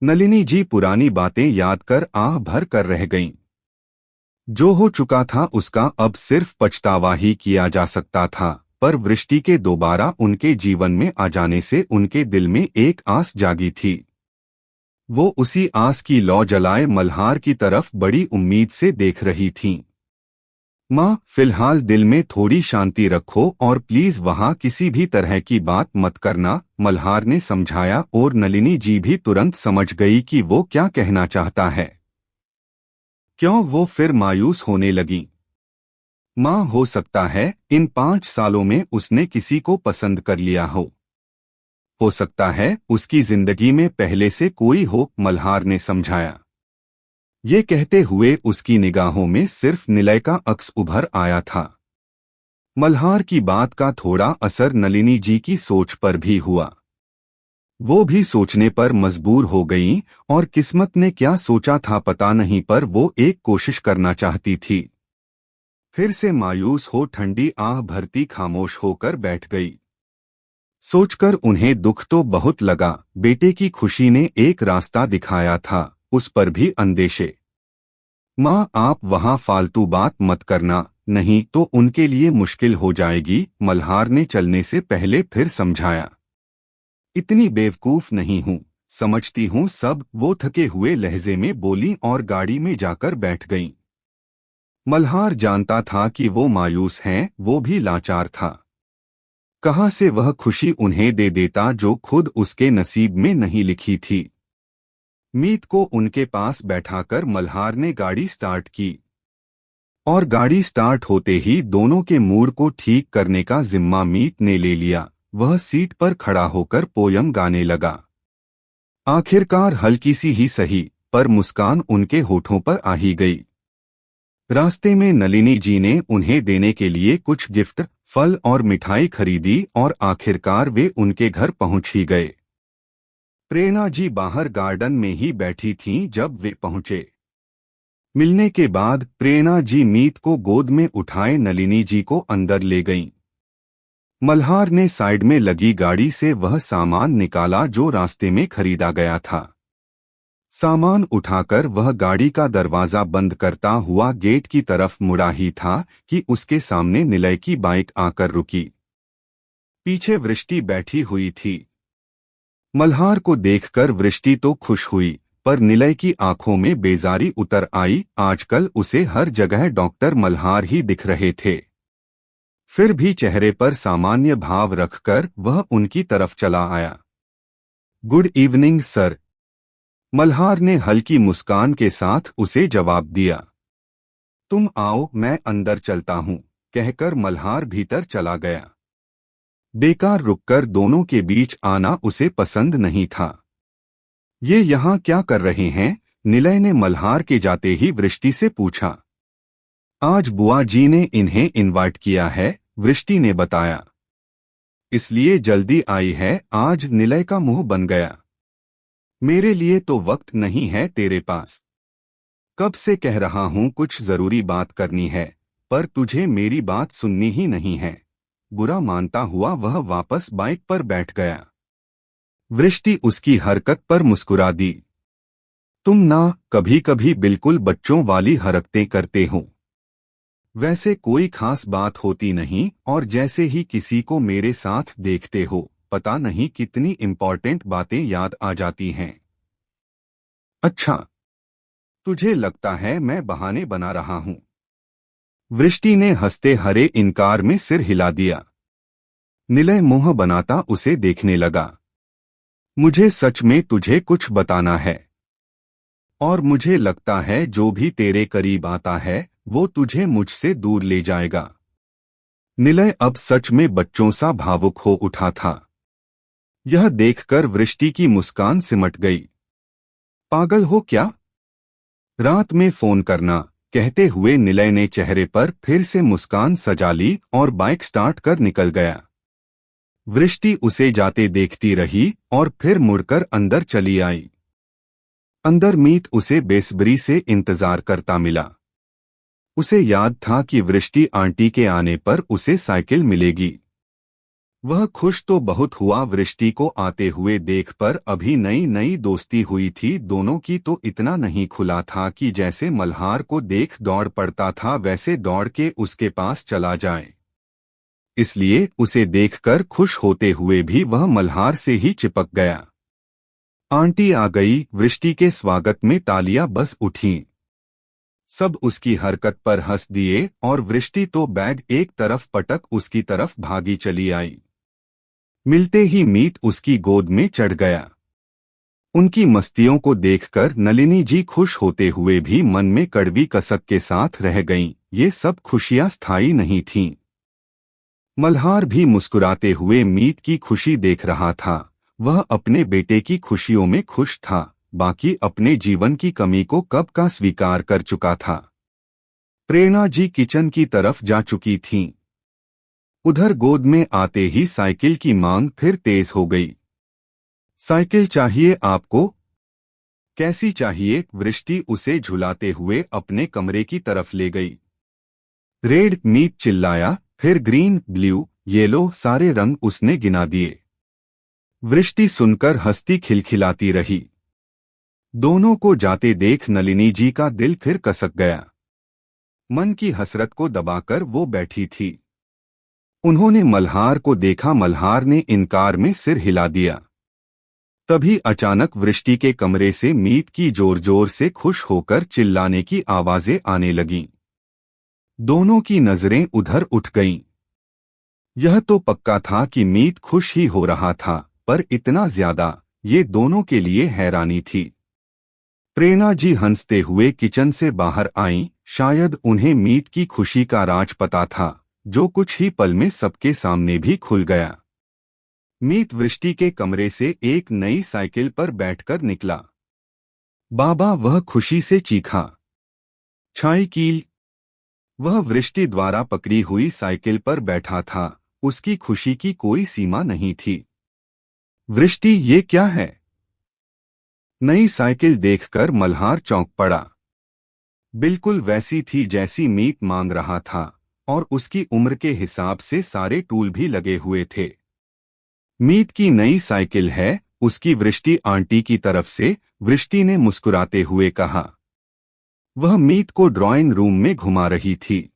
नलिनी जी पुरानी बातें याद कर आह भर कर रह गईं। जो हो चुका था उसका अब सिर्फ पछतावा ही किया जा सकता था, पर वृष्टि के दोबारा उनके जीवन में आ जाने से उनके दिल में एक आस जागी थी। वो उसी आस की लौ जलाए मल्हार की तरफ बड़ी उम्मीद से देख रही थीं। माँ, फिलहाल दिल में थोड़ी शांति रखो और प्लीज वहाँ किसी भी तरह की बात मत करना, मल्हार ने समझाया और नलिनी जी भी तुरंत समझ गई कि वो क्या कहना चाहता है। क्यों वो फिर मायूस होने लगी। माँ, हो सकता है इन 5 सालों में उसने किसी को पसंद कर लिया हो सकता है उसकी जिंदगी में पहले से कोई हो, मल्हार ने समझाया। ये कहते हुए उसकी निगाहों में सिर्फ निलय का अक्स उभर आया था। मल्हार की बात का थोड़ा असर नलिनी जी की सोच पर भी हुआ। वो भी सोचने पर मजबूर हो गईं और किस्मत ने क्या सोचा था पता नहीं, पर वो एक कोशिश करना चाहती थी। फिर से मायूस हो ठंडी आह भरती खामोश होकर बैठ गई। सोचकर उन्हें दुख तो बहुत लगा, बेटे की खुशी ने एक रास्ता दिखाया था, उस पर भी अंदेशे। माँ, आप वहाँ फालतू बात मत करना, नहीं तो उनके लिए मुश्किल हो जाएगी, मल्हार ने चलने से पहले फिर समझाया। इतनी बेवकूफ नहीं हूँ, समझती हूँ सब, वो थके हुए लहजे में बोली और गाड़ी में जाकर बैठ गईं। मल्हार जानता था कि वो मायूस हैं, वो भी लाचार था। कहाँ से वह खुशी उन्हें दे देता जो खुद उसके नसीब में नहीं लिखी थी। मीत को उनके पास बैठाकर मल्हार ने गाड़ी स्टार्ट की और गाड़ी स्टार्ट होते ही दोनों के मूड को ठीक करने का जिम्मा मीत ने ले लिया। वह सीट पर खड़ा होकर पोयम गाने लगा। आखिरकार हल्की सी ही सही, पर मुस्कान उनके होठों पर आ ही गई। रास्ते में नलिनी जी ने उन्हें देने के लिए कुछ गिफ्ट, फल और मिठाई खरीदी और आखिरकार वे उनके घर पहुंच ही गए। प्रेरणा जी बाहर गार्डन में ही बैठी थीं जब वे पहुंचे। मिलने के बाद प्रेरणा जी मीत को गोद में उठाए नलिनी जी को अंदर ले गईं। मल्हार ने साइड में लगी गाड़ी से वह सामान निकाला जो रास्ते में खरीदा गया था। सामान उठाकर वह गाड़ी का दरवाजा बंद करता हुआ गेट की तरफ मुड़ा ही था कि उसके सामने निलय की बाइक आकर रुकी। पीछे वृष्टि बैठी हुई थी। मल्हार को देखकर वृष्टि तो खुश हुई, पर निलय की आंखों में बेजारी उतर आई। आजकल उसे हर जगह डॉक्टर मल्हार ही दिख रहे थे। फिर भी चेहरे पर सामान्य भाव रखकर वह उनकी तरफ चला आया। गुड इवनिंग सर, मल्हार ने हल्की मुस्कान के साथ उसे जवाब दिया। तुम आओ, मैं अंदर चलता हूँ, कहकर मल्हार भीतर चला गया। बेकार रुककर दोनों के बीच आना उसे पसंद नहीं था। ये यहाँ क्या कर रहे हैं? निलय ने मल्हार के जाते ही वृष्टि से पूछा। आज बुआ जी ने इन्हें इनवाइट किया है, वृष्टि ने बताया। इसलिए जल्दी आई है आज, निलय का मुंह बन गया। मेरे लिए तो वक्त नहीं है तेरे पास। कब से कह रहा हूँ कुछ जरूरी बात करनी है, पर तुझे मेरी बात सुननी ही नहीं है। बुरा मानता हुआ वह वापस बाइक पर बैठ गया। वृष्टि उसकी हरकत पर मुस्कुरा दी। तुम ना कभी कभी बिल्कुल बच्चों वाली हरकतें करते हो। वैसे कोई खास बात होती नहीं, और जैसे ही किसी को मेरे साथ देखते हो, पता नहीं कितनी इम्पोर्टेंट बातें याद आ जाती हैं। अच्छा, तुझे लगता है मैं बहाने बना रहा हूं? वृष्टि ने हंसते हरे इनकार में सिर हिला दिया। निलय मुंह बनाता उसे देखने लगा। मुझे सच में तुझे कुछ बताना है, और मुझे लगता है जो भी तेरे करीब आता है वो तुझे मुझसे दूर ले जाएगा। निलय अब सच में बच्चों सा भावुक हो उठा था। यह देखकर वृष्टि की मुस्कान सिमट गई। पागल हो क्या? रात में फोन करना, कहते हुए निलय ने चेहरे पर फिर से मुस्कान सजा ली और बाइक स्टार्ट कर निकल गया। वृष्टि उसे जाते देखती रही और फिर मुड़कर अंदर चली आई। अंदर मीत उसे बेसब्री से इंतजार करता मिला। उसे याद था कि वृष्टि आंटी के आने पर उसे साइकिल मिलेगी। वह खुश तो बहुत हुआ वृष्टि को आते हुए देख, पर अभी नई नई दोस्ती हुई थी दोनों की, तो इतना नहीं खुला था कि जैसे मल्हार को देख दौड़ पड़ता था वैसे दौड़ के उसके पास चला जाए। इसलिए उसे देखकर खुश होते हुए भी वह मल्हार से ही चिपक गया। आंटी आ गई। वृष्टि के स्वागत में तालियां बज उठीं। सब उसकी हरकत पर हंस दिए और वृष्टि तो बैग एक तरफ पटक उसकी तरफ भागी चली आई। मिलते ही मीत उसकी गोद में चढ़ गया। उनकी मस्तियों को देखकर नलिनी जी खुश होते हुए भी मन में कड़वी कसक के साथ रह गईं। ये सब खुशियां स्थायी नहीं थीं। मल्हार भी मुस्कुराते हुए मीत की खुशी देख रहा था। वह अपने बेटे की खुशियों में खुश था, बाकी अपने जीवन की कमी को कब का स्वीकार कर चुका था। प्रेरणा जी किचन की तरफ जा चुकी थीं। उधर गोद में आते ही साइकिल की मांग फिर तेज हो गई। साइकिल चाहिए आपको? कैसी चाहिए? वृष्टि उसे झुलाते हुए अपने कमरे की तरफ ले गई। रेड, मीत चिल्लाया, फिर ग्रीन, ब्लू, येलो, सारे रंग उसने गिना दिए। वृष्टि सुनकर हंसती खिलखिलाती रही। दोनों को जाते देख नलिनी जी का दिल फिर कसक गया। मन की हसरत को दबाकर वो बैठी थी। उन्होंने मल्हार को देखा। मल्हार ने इनकार में सिर हिला दिया। तभी अचानक वृष्टि के कमरे से मीत की जोर जोर से खुश होकर चिल्लाने की आवाजें आने लगीं। दोनों की नजरें उधर उठ गईं। यह तो पक्का था कि मीत खुश ही हो रहा था, पर इतना ज्यादा, ये दोनों के लिए हैरानी थी। प्रेरणा जी हंसते हुए किचन से बाहर आईं। शायद उन्हें मीत की खुशी का राज पता था, जो कुछ ही पल में सबके सामने भी खुल गया। मीत वृष्टि के कमरे से एक नई साइकिल पर बैठकर निकला। बाबा, वह खुशी से चीखा। छाई कील। वह वृष्टि द्वारा पकड़ी हुई साइकिल पर बैठा था। उसकी खुशी की कोई सीमा नहीं थी। वृष्टि, ये क्या है? नई साइकिल देखकर मल्हार चौंक पड़ा। बिल्कुल वैसी थी जैसी मीत मांग रहा था, और उसकी उम्र के हिसाब से सारे टूल भी लगे हुए थे। मीत की नई साइकिल है, उसकी वृष्टि आंटी की तरफ से, वृष्टि ने मुस्कुराते हुए कहा। वह मीत को ड्राइंग रूम में घुमा रही थी।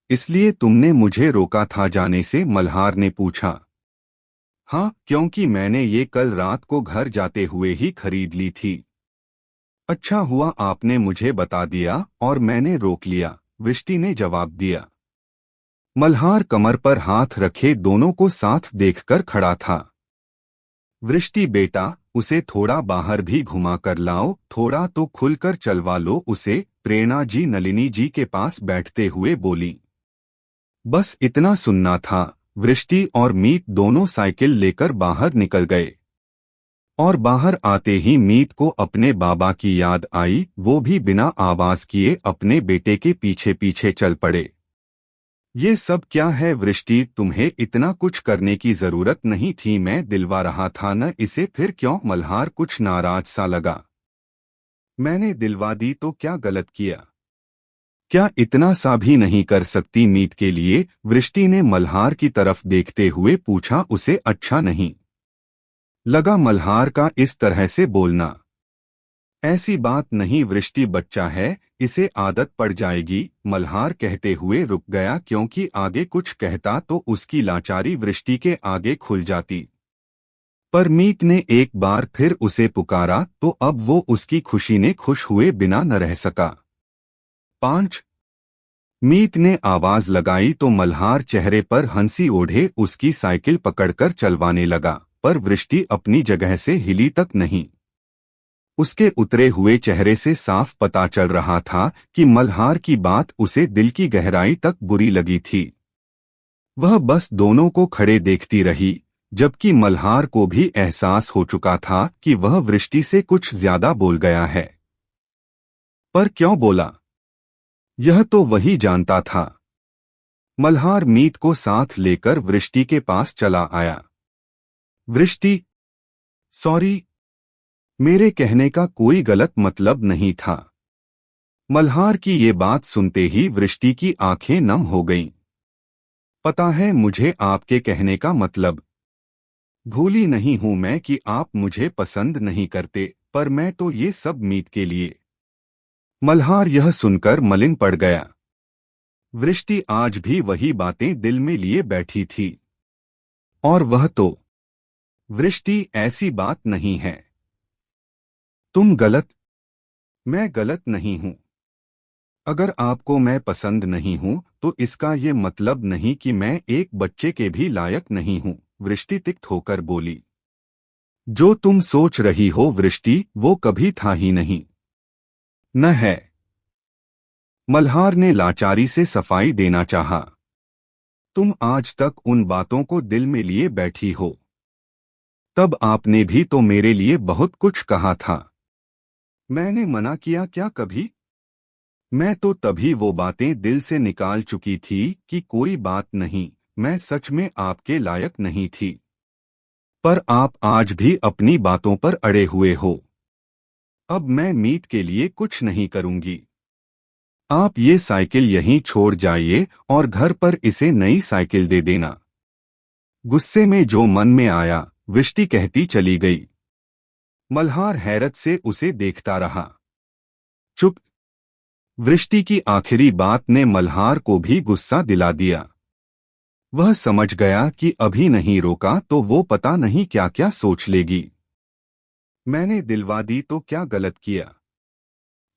इसलिए तुमने मुझे रोका था जाने से? मल्हार ने पूछा। हाँ, क्योंकि मैंने ये कल रात को घर जाते हुए ही खरीद ली थी। अच्छा हुआ आपने मुझे बता दिया और मैंने रोक लिया, वृष्टि ने जवाब दिया। मल्हार कमर पर हाथ रखे दोनों को साथ देखकर खड़ा था। वृष्टि बेटा, उसे थोड़ा बाहर भी घुमा कर लाओ, थोड़ा तो खुलकर चलवा लो उसे, प्रेरणा जी नलिनी जी के पास बैठते हुए बोली। बस इतना सुनना था। वृष्टि और मीत दोनों साइकिल लेकर बाहर निकल गए। और बाहर आते ही मीत को अपने बाबा की याद आई। वो भी बिना आवाज किए अपने बेटे के पीछे पीछे चल पड़े। ये सब क्या है वृष्टि? तुम्हें इतना कुछ करने की जरूरत नहीं थी, मैं दिलवा रहा था न इसे, फिर क्यों? मल्हार कुछ नाराज सा लगा। मैंने दिलवा दी तो क्या गलत किया? क्या इतना सा भी नहीं कर सकती मीत के लिए? वृष्टि ने मल्हार की तरफ देखते हुए पूछा। उसे अच्छा नहीं लगा मल्हार का इस तरह से बोलना। ऐसी बात नहीं वृष्टि, बच्चा है, इसे आदत पड़ जाएगी। मल्हार कहते हुए रुक गया, क्योंकि आगे कुछ कहता तो उसकी लाचारी वृष्टि के आगे खुल जाती। पर मीत ने एक बार फिर उसे पुकारा तो अब वो उसकी खुशी ने खुश हुए बिना न रह सका। 5। मीत ने आवाज लगाई तो मल्हार चेहरे पर हंसी ओढ़े उसकी साइकिल पकड़कर चलवाने लगा, पर वृष्टि अपनी जगह से हिली तक नहीं। उसके उतरे हुए चेहरे से साफ पता चल रहा था कि मल्हार की बात उसे दिल की गहराई तक बुरी लगी थी। वह बस दोनों को खड़े देखती रही, जबकि मल्हार को भी एहसास हो चुका था कि वह वृष्टि से कुछ ज्यादा बोल गया है। पर क्यों बोला, यह तो वही जानता था। मल्हार मीत को साथ लेकर वृष्टि के पास चला आया। वृष्टि, सॉरी, मेरे कहने का कोई गलत मतलब नहीं था। मल्हार की ये बात सुनते ही वृष्टि की आंखें नम हो गईं। पता है मुझे आपके कहने का मतलब। भूली नहीं हूं मैं कि आप मुझे पसंद नहीं करते, पर मैं तो ये सब मीत के लिए। मल्हार यह सुनकर मलिन पड़ गया। वृष्टि आज भी वही बातें दिल में लिए बैठी थी। और वह तो वृष्टि ऐसी बात नहीं है। तुम गलत। मैं गलत नहीं हूं। अगर आपको मैं पसंद नहीं हूं तो इसका ये मतलब नहीं कि मैं एक बच्चे के भी लायक नहीं हूं, वृष्टि तिक्त होकर बोली। जो तुम सोच रही हो वृष्टि, वो कभी था ही नहीं। न है। मल्हार ने लाचारी से सफाई देना चाहा। तुम आज तक उन बातों को दिल में लिए बैठी हो। तब आपने भी तो मेरे लिए बहुत कुछ कहा था। मैंने मना किया क्या कभी? मैं तो तभी वो बातें दिल से निकाल चुकी थी कि कोई बात नहीं, मैं सच में आपके लायक नहीं थी। पर आप आज भी अपनी बातों पर अड़े हुए हो। अब मैं मीत के लिए कुछ नहीं करूंगी। आप ये साइकिल यहीं छोड़ जाइए और घर पर इसे नई साइकिल दे देना। गुस्से में जो मन में आया, वृष्टि कहती चली गई। मल्हार हैरत से उसे देखता रहा। चुप। वृष्टि की आखिरी बात ने मल्हार को भी गुस्सा दिला दिया। वह समझ गया कि अभी नहीं रोका तो वो पता नहीं क्या क्या सोच लेगी। मैंने दिलवा दी तो क्या गलत किया?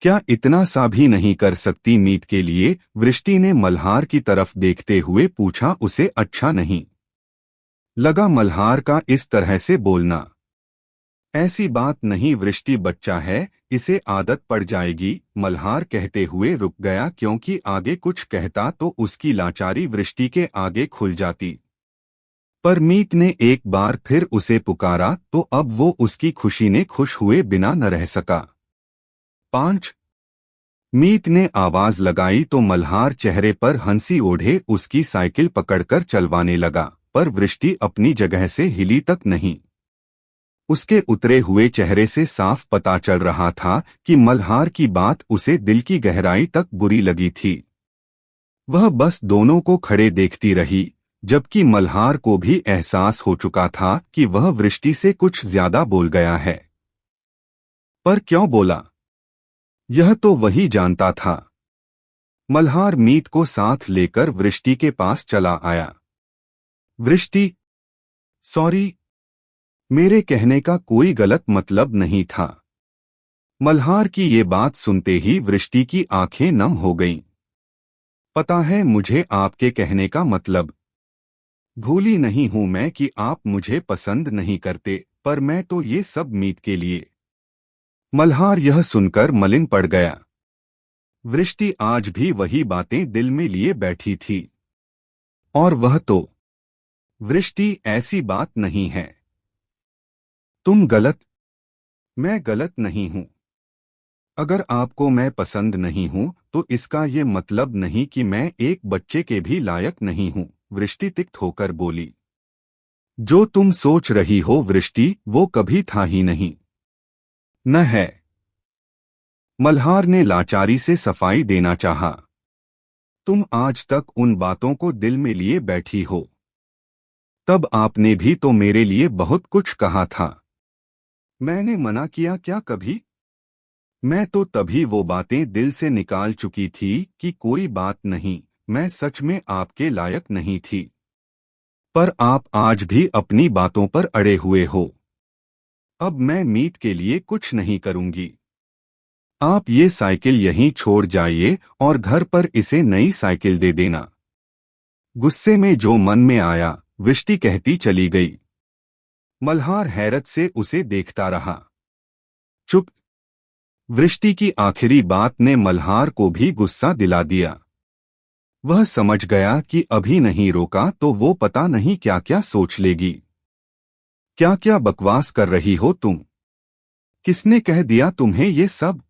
क्या इतना सा भी नहीं कर सकती मीत के लिए? वृष्टि ने मल्हार की तरफ देखते हुए पूछा। उसे अच्छा नहीं लगा मल्हार का इस तरह से बोलना। ऐसी बात नहीं, वृष्टि बच्चा है, इसे आदत पड़ जाएगी। मल्हार कहते हुए रुक गया क्योंकि आगे कुछ कहता तो उसकी लाचारी वृष्टि के आगे खुल जाती। पर मीत ने एक बार फिर उसे पुकारा तो अब वो उसकी खुशी ने खुश हुए बिना न रह सका। 5। मीत ने आवाज लगाई तो मल्हार चेहरे पर हंसी ओढ़े उसकी साइकिल पकड़कर चलवाने लगा, पर वृष्टि अपनी जगह से हिली तक नहीं। उसके उतरे हुए चेहरे से साफ पता चल रहा था कि मल्हार की बात उसे दिल की गहराई तक बुरी लगी थी। वह बस दोनों को खड़े देखती रही, जबकि मल्हार को भी एहसास हो चुका था कि वह वृष्टि से कुछ ज्यादा बोल गया है। पर क्यों बोला, यह तो वही जानता था। मल्हार मीत को साथ लेकर वृष्टि के पास चला आया। वृष्टि, सॉरी, मेरे कहने का कोई गलत मतलब नहीं था। मल्हार की ये बात सुनते ही वृष्टि की आंखें नम हो गईं। पता है मुझे आपके कहने का मतलब। भूली नहीं हूं मैं कि आप मुझे पसंद नहीं करते, पर मैं तो ये सब मीत के लिए। मल्हार यह सुनकर मलिन पड़ गया। वृष्टि आज भी वही बातें दिल में लिए बैठी थी। और वह तो वृष्टि ऐसी बात नहीं है। तुम गलत। मैं गलत नहीं हूं। अगर आपको मैं पसंद नहीं हूं तो इसका ये मतलब नहीं कि मैं एक बच्चे के भी लायक नहीं हूं, वृष्टि तिक्त होकर बोली। जो तुम सोच रही हो वृष्टि, वो कभी था ही नहीं। न है। मल्हार ने लाचारी से सफाई देना चाहा। तुम आज तक उन बातों को दिल में लिए बैठी हो। तब आपने भी तो मेरे लिए बहुत कुछ कहा था। मैंने मना किया क्या कभी? मैं तो तभी वो बातें दिल से निकाल चुकी थी कि कोई बात नहीं, मैं सच में आपके लायक नहीं थी। पर आप आज भी अपनी बातों पर अड़े हुए हो। अब मैं मीत के लिए कुछ नहीं करूंगी। आप ये साइकिल यहीं छोड़ जाइए और घर पर इसे नई साइकिल दे देना। गुस्से में जो मन में आया, वृष्टि कहती चली गई। मल्हार हैरत से उसे देखता रहा। चुप। वृष्टि की आखिरी बात ने मल्हार को भी गुस्सा दिला दिया। वह समझ गया कि अभी नहीं रोका तो वो पता नहीं क्या क्या सोच लेगी। क्या क्या बकवास कर रही हो तुम? किसने कह दिया तुम्हें ये सब?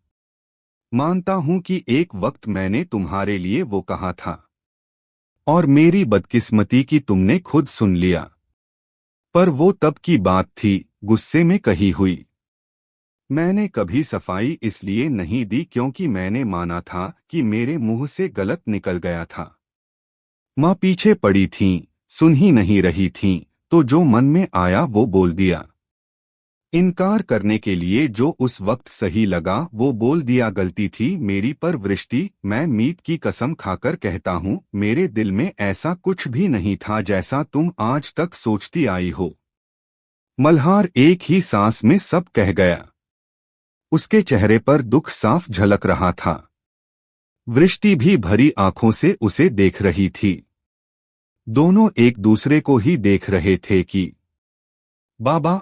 मानता हूं कि एक वक्त मैंने तुम्हारे लिए वो कहा था, और मेरी बदकिस्मती की तुमने खुद सुन लिया। पर वो तब की बात थी, गुस्से में कही हुई। मैंने कभी सफाई इसलिए नहीं दी क्योंकि मैंने माना था कि मेरे मुंह से गलत निकल गया था। माँ पीछे पड़ी थीं, सुन ही नहीं रही थीं, तो जो मन में आया वो बोल दिया। इनकार करने के लिए जो उस वक्त सही लगा वो बोल दिया। गलती थी मेरी पर वृष्टि, मैं मीत की कसम खाकर कहता हूँ मेरे दिल में ऐसा कुछ भी नहीं था जैसा तुम आज तक सोचती आई हो। मल्हार एक ही सांस में सब कह गया। उसके चेहरे पर दुख साफ झलक रहा था। वृष्टि भी भरी आंखों से उसे देख रही थी। दोनों एक दूसरे को ही देख रहे थे कि बाबा।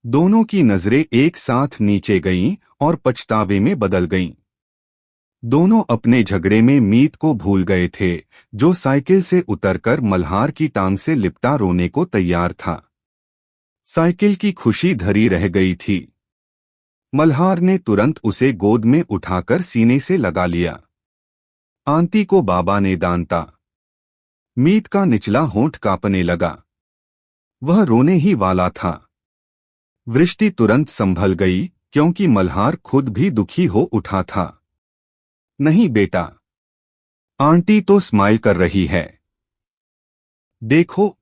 दोनों की नजरें एक साथ नीचे गईं और पछतावे में बदल गईं। दोनों अपने झगड़े में मीत को भूल गए थे, जो साइकिल से उतरकर मल्हार की टांग से लिपटा रोने को तैयार था। साइकिल की खुशी धरी रह गई थी। मल्हार ने तुरंत उसे गोद में उठाकर सीने से लगा लिया। आंटी को बाबा ने दांता। मीत का निचला होंठ कांपने लगा। वह रोने ही वाला था। वृष्टि तुरंत संभल गई, क्योंकि मल्हार खुद भी दुखी हो उठा था। नहीं बेटा, आंटी तो स्माइल कर रही है। देखो।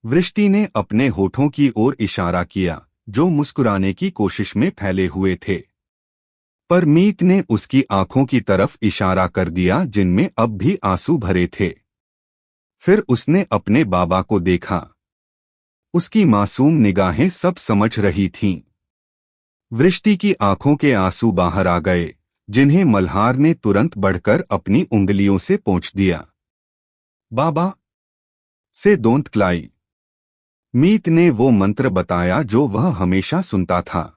वृष्टि ने अपने होठों की ओर इशारा किया, जो मुस्कुराने की कोशिश में फैले हुए थे। पर मीत ने उसकी आंखों की तरफ इशारा कर दिया, जिनमें अब भी आंसू भरे थे। फिर उसने अपने बाबा को देखा। उसकी मासूम निगाहें सब समझ रही थीं। वृष्टि की आंखों के आंसू बाहर आ गए, जिन्हें मल्हार ने तुरंत बढ़कर अपनी उंगलियों से पोंछ दिया। बाबा से डोंट क्राई। मीत ने वो मंत्र बताया जो वह हमेशा सुनता था।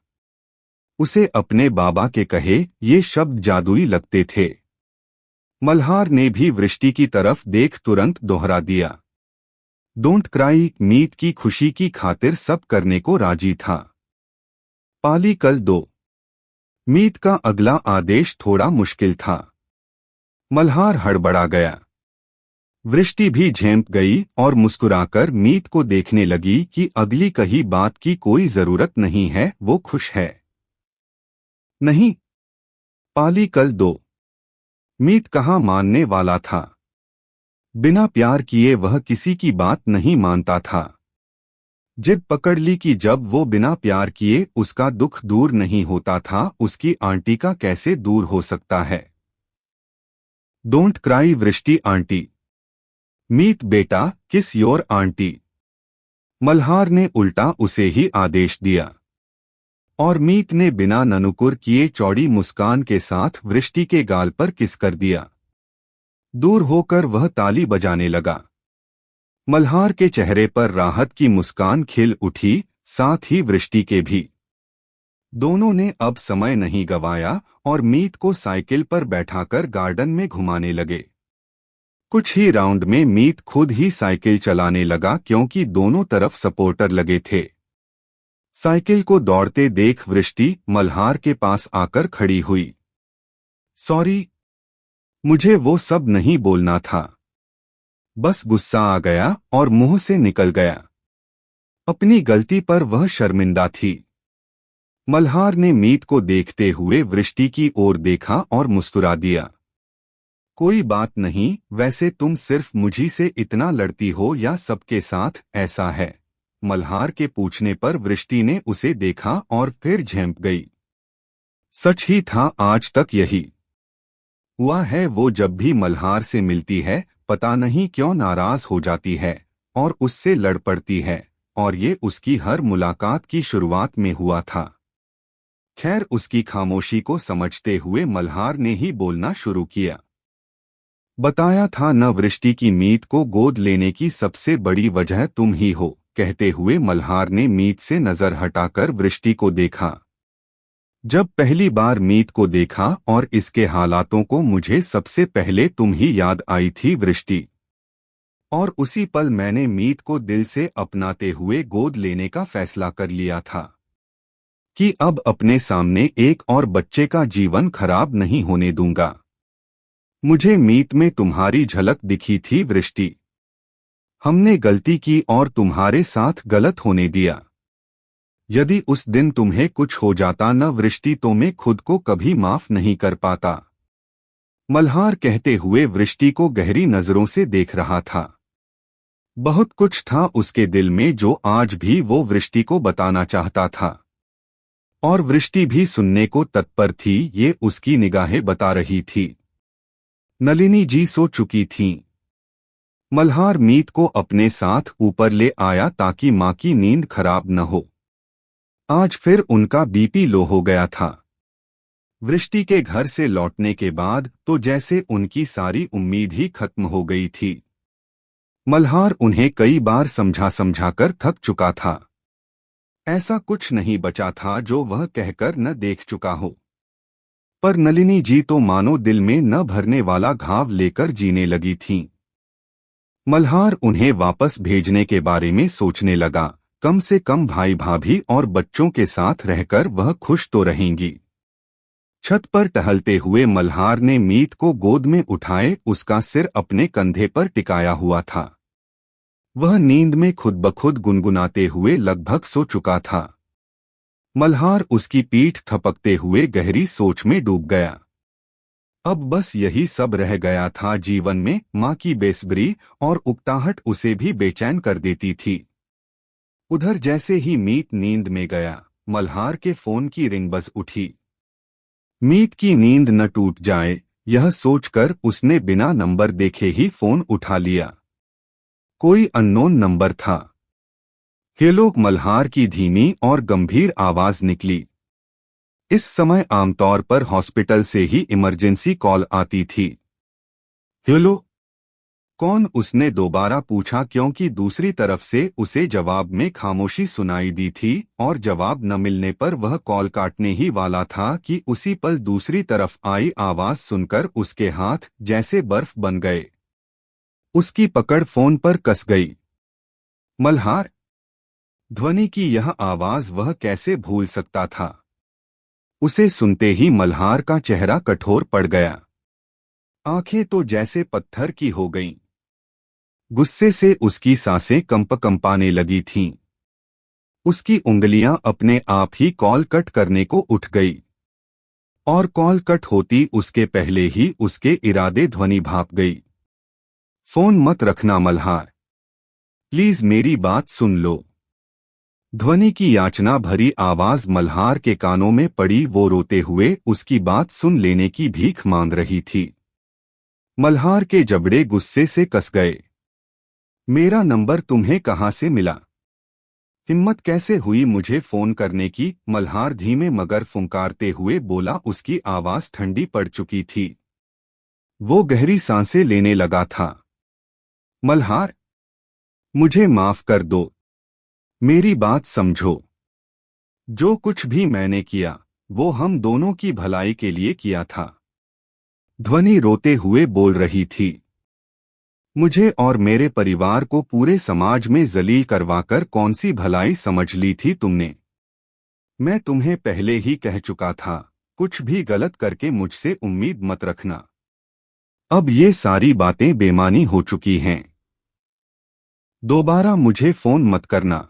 उसे अपने बाबा के कहे ये शब्द जादुई लगते थे। मल्हार ने भी वृष्टि की तरफ देख तुरंत दोहरा दिया। Don't cry. मीत की खुशी की खातिर सब करने को राजी था। पाली कल 2। मीत का अगला आदेश थोड़ा मुश्किल था। मल्हार हड़बड़ा गया। वृष्टि भी झेंप गई और मुस्कुराकर मीत को देखने लगी कि अगली कही बात की कोई जरूरत नहीं है, वो खुश है। नहीं। पाली कल 2। मीत कहाँ मानने वाला था। बिना प्यार किए वह किसी की बात नहीं मानता था। जिद पकड़ ली कि जब वो बिना प्यार किए उसका दुख दूर नहीं होता था, उसकी आंटी का कैसे दूर हो सकता है। डोंट क्राई वृष्टि आंटी। मीत बेटा, किस योर आंटी। मल्हार ने उल्टा उसे ही आदेश दिया। और मीत ने बिना ननुकुर किए चौड़ी मुस्कान के साथ वृष्टि के गाल पर किस कर दिया। दूर होकर वह ताली बजाने लगा। मल्हार के चेहरे पर राहत की मुस्कान खिल उठी, साथ ही वृष्टि के भी। दोनों ने अब समय नहीं गंवाया और मीत को साइकिल पर बैठाकर गार्डन में घुमाने लगे। कुछ ही राउंड में मीत खुद ही साइकिल चलाने लगा, क्योंकि दोनों तरफ सपोर्टर लगे थे। साइकिल को दौड़ते देख वृष्टि मल्हार के पास आकर खड़ी हुई। सॉरी, मुझे वो सब नहीं बोलना था। बस गुस्सा आ गया और मुंह से निकल गया। अपनी गलती पर वह शर्मिंदा थी। मल्हार ने मीत को देखते हुए वृष्टि की ओर देखा और मुस्कुरा दिया। कोई बात नहीं, वैसे तुम सिर्फ मुझी से इतना लड़ती हो या सबके साथ ऐसा है। मल्हार के पूछने पर वृष्टि ने उसे देखा और फिर झेंप गई। सच ही था, आज तक यही हुआ है। वो जब भी मल्हार से मिलती है, पता नहीं क्यों नाराज हो जाती है और उससे लड़ पड़ती है, और ये उसकी हर मुलाकात की शुरुआत में हुआ था। खैर, उसकी खामोशी को समझते हुए मल्हार ने ही बोलना शुरू किया। बताया था न वृष्टि की मीत को गोद लेने की सबसे बड़ी वजह तुम ही हो। कहते हुए मल्हार ने मीत से नजर हटाकर वृष्टि को देखा। जब पहली बार मीत को देखा और इसके हालातों को, मुझे सबसे पहले तुम ही याद आई थी वृष्टि। और उसी पल मैंने मीत को दिल से अपनाते हुए गोद लेने का फैसला कर लिया था कि अब अपने सामने एक और बच्चे का जीवन खराब नहीं होने दूंगा। मुझे मीत में तुम्हारी झलक दिखी थी वृष्टि। हमने गलती की और तुम्हारे साथ गलत होने दिया। यदि उस दिन तुम्हें कुछ हो जाता न वृष्टि, तो मैं खुद को कभी माफ नहीं कर पाता। मल्हार कहते हुए वृष्टि को गहरी नजरों से देख रहा था। बहुत कुछ था उसके दिल में जो आज भी वो वृष्टि को बताना चाहता था, और वृष्टि भी सुनने को तत्पर थी। ये उसकी निगाहें बता रही थी। नलिनी जी सो चुकी थीं। मल्हार मीत को अपने साथ ऊपर ले आया ताकि माँ की नींद खराब न हो। आज फिर उनका बीपी लो हो गया था। वृष्टि के घर से लौटने के बाद तो जैसे उनकी सारी उम्मीद ही खत्म हो गई थी। मल्हार उन्हें कई बार समझा समझाकर थक चुका था। ऐसा कुछ नहीं बचा था जो वह कहकर न देख चुका हो। पर नलिनी जी तो मानो दिल में न भरने वाला घाव लेकर जीने लगी थीं। मल्हार उन्हें वापस भेजने के बारे में सोचने लगा। कम से कम भाई भाभी और बच्चों के साथ रहकर वह खुश तो रहेंगी। छत पर टहलते हुए मल्हार ने मीत को गोद में उठाए उसका सिर अपने कंधे पर टिकाया हुआ था। वह नींद में खुद ब खुद गुनगुनाते हुए लगभग सो चुका था। मल्हार उसकी पीठ थपकते हुए गहरी सोच में डूब गया। अब बस यही सब रह गया था जीवन में। माँ की बेसब्री और उकताहट उसे भी बेचैन कर देती थी। उधर जैसे ही मीत नींद में गया, मल्हार के फोन की रिंग बज उठी। मीत की नींद न टूट जाए, यह सोचकर उसने बिना नंबर देखे ही फोन उठा लिया। कोई अननोन नंबर था। हेलो, मल्हार की धीमी और गंभीर आवाज निकली। इस समय आमतौर पर हॉस्पिटल से ही इमरजेंसी कॉल आती थी। हेलो, कौन? उसने दोबारा पूछा क्योंकि दूसरी तरफ से उसे जवाब में खामोशी सुनाई दी थी और जवाब न मिलने पर वह कॉल काटने ही वाला था कि उसी पल दूसरी तरफ आई आवाज सुनकर उसके हाथ जैसे बर्फ बन गए। उसकी पकड़ फोन पर कस गई। मल्हार! ध्वनि की यह आवाज वह कैसे भूल सकता था। उसे सुनते ही मल्हार का चेहरा कठोर पड़ गया। आंखें तो जैसे पत्थर की हो गईं। गुस्से से उसकी सांसें कंपाने लगी थीं। उसकी उंगलियां अपने आप ही कॉल कट करने को उठ गई, और कॉल कट होती उसके पहले ही उसके इरादे ध्वनि भाप गई। फोन मत रखना मल्हार, प्लीज मेरी बात सुन लो। ध्वनि की याचना भरी आवाज मल्हार के कानों में पड़ी। वो रोते हुए उसकी बात सुन लेने की भीख मांग रही थी। मल्हार के जबड़े गुस्से से कस गए। मेरा नंबर तुम्हें कहाँ से मिला? हिम्मत कैसे हुई मुझे फोन करने की? मल्हार धीमे मगर फुंकारते हुए बोला। उसकी आवाज ठंडी पड़ चुकी थी। वो गहरी सांसें लेने लगा था। मल्हार, मुझे माफ कर दो। मेरी बात समझो। जो कुछ भी मैंने किया वो हम दोनों की भलाई के लिए किया था। ध्वनि रोते हुए बोल रही थी। मुझे और मेरे परिवार को पूरे समाज में जलील करवाकर कौन सी भलाई समझ ली थी तुमने? मैं तुम्हें पहले ही कह चुका था, कुछ भी गलत करके मुझसे उम्मीद मत रखना। अब ये सारी बातें बेमानी हो चुकी हैं। दोबारा मुझे फोन मत करना।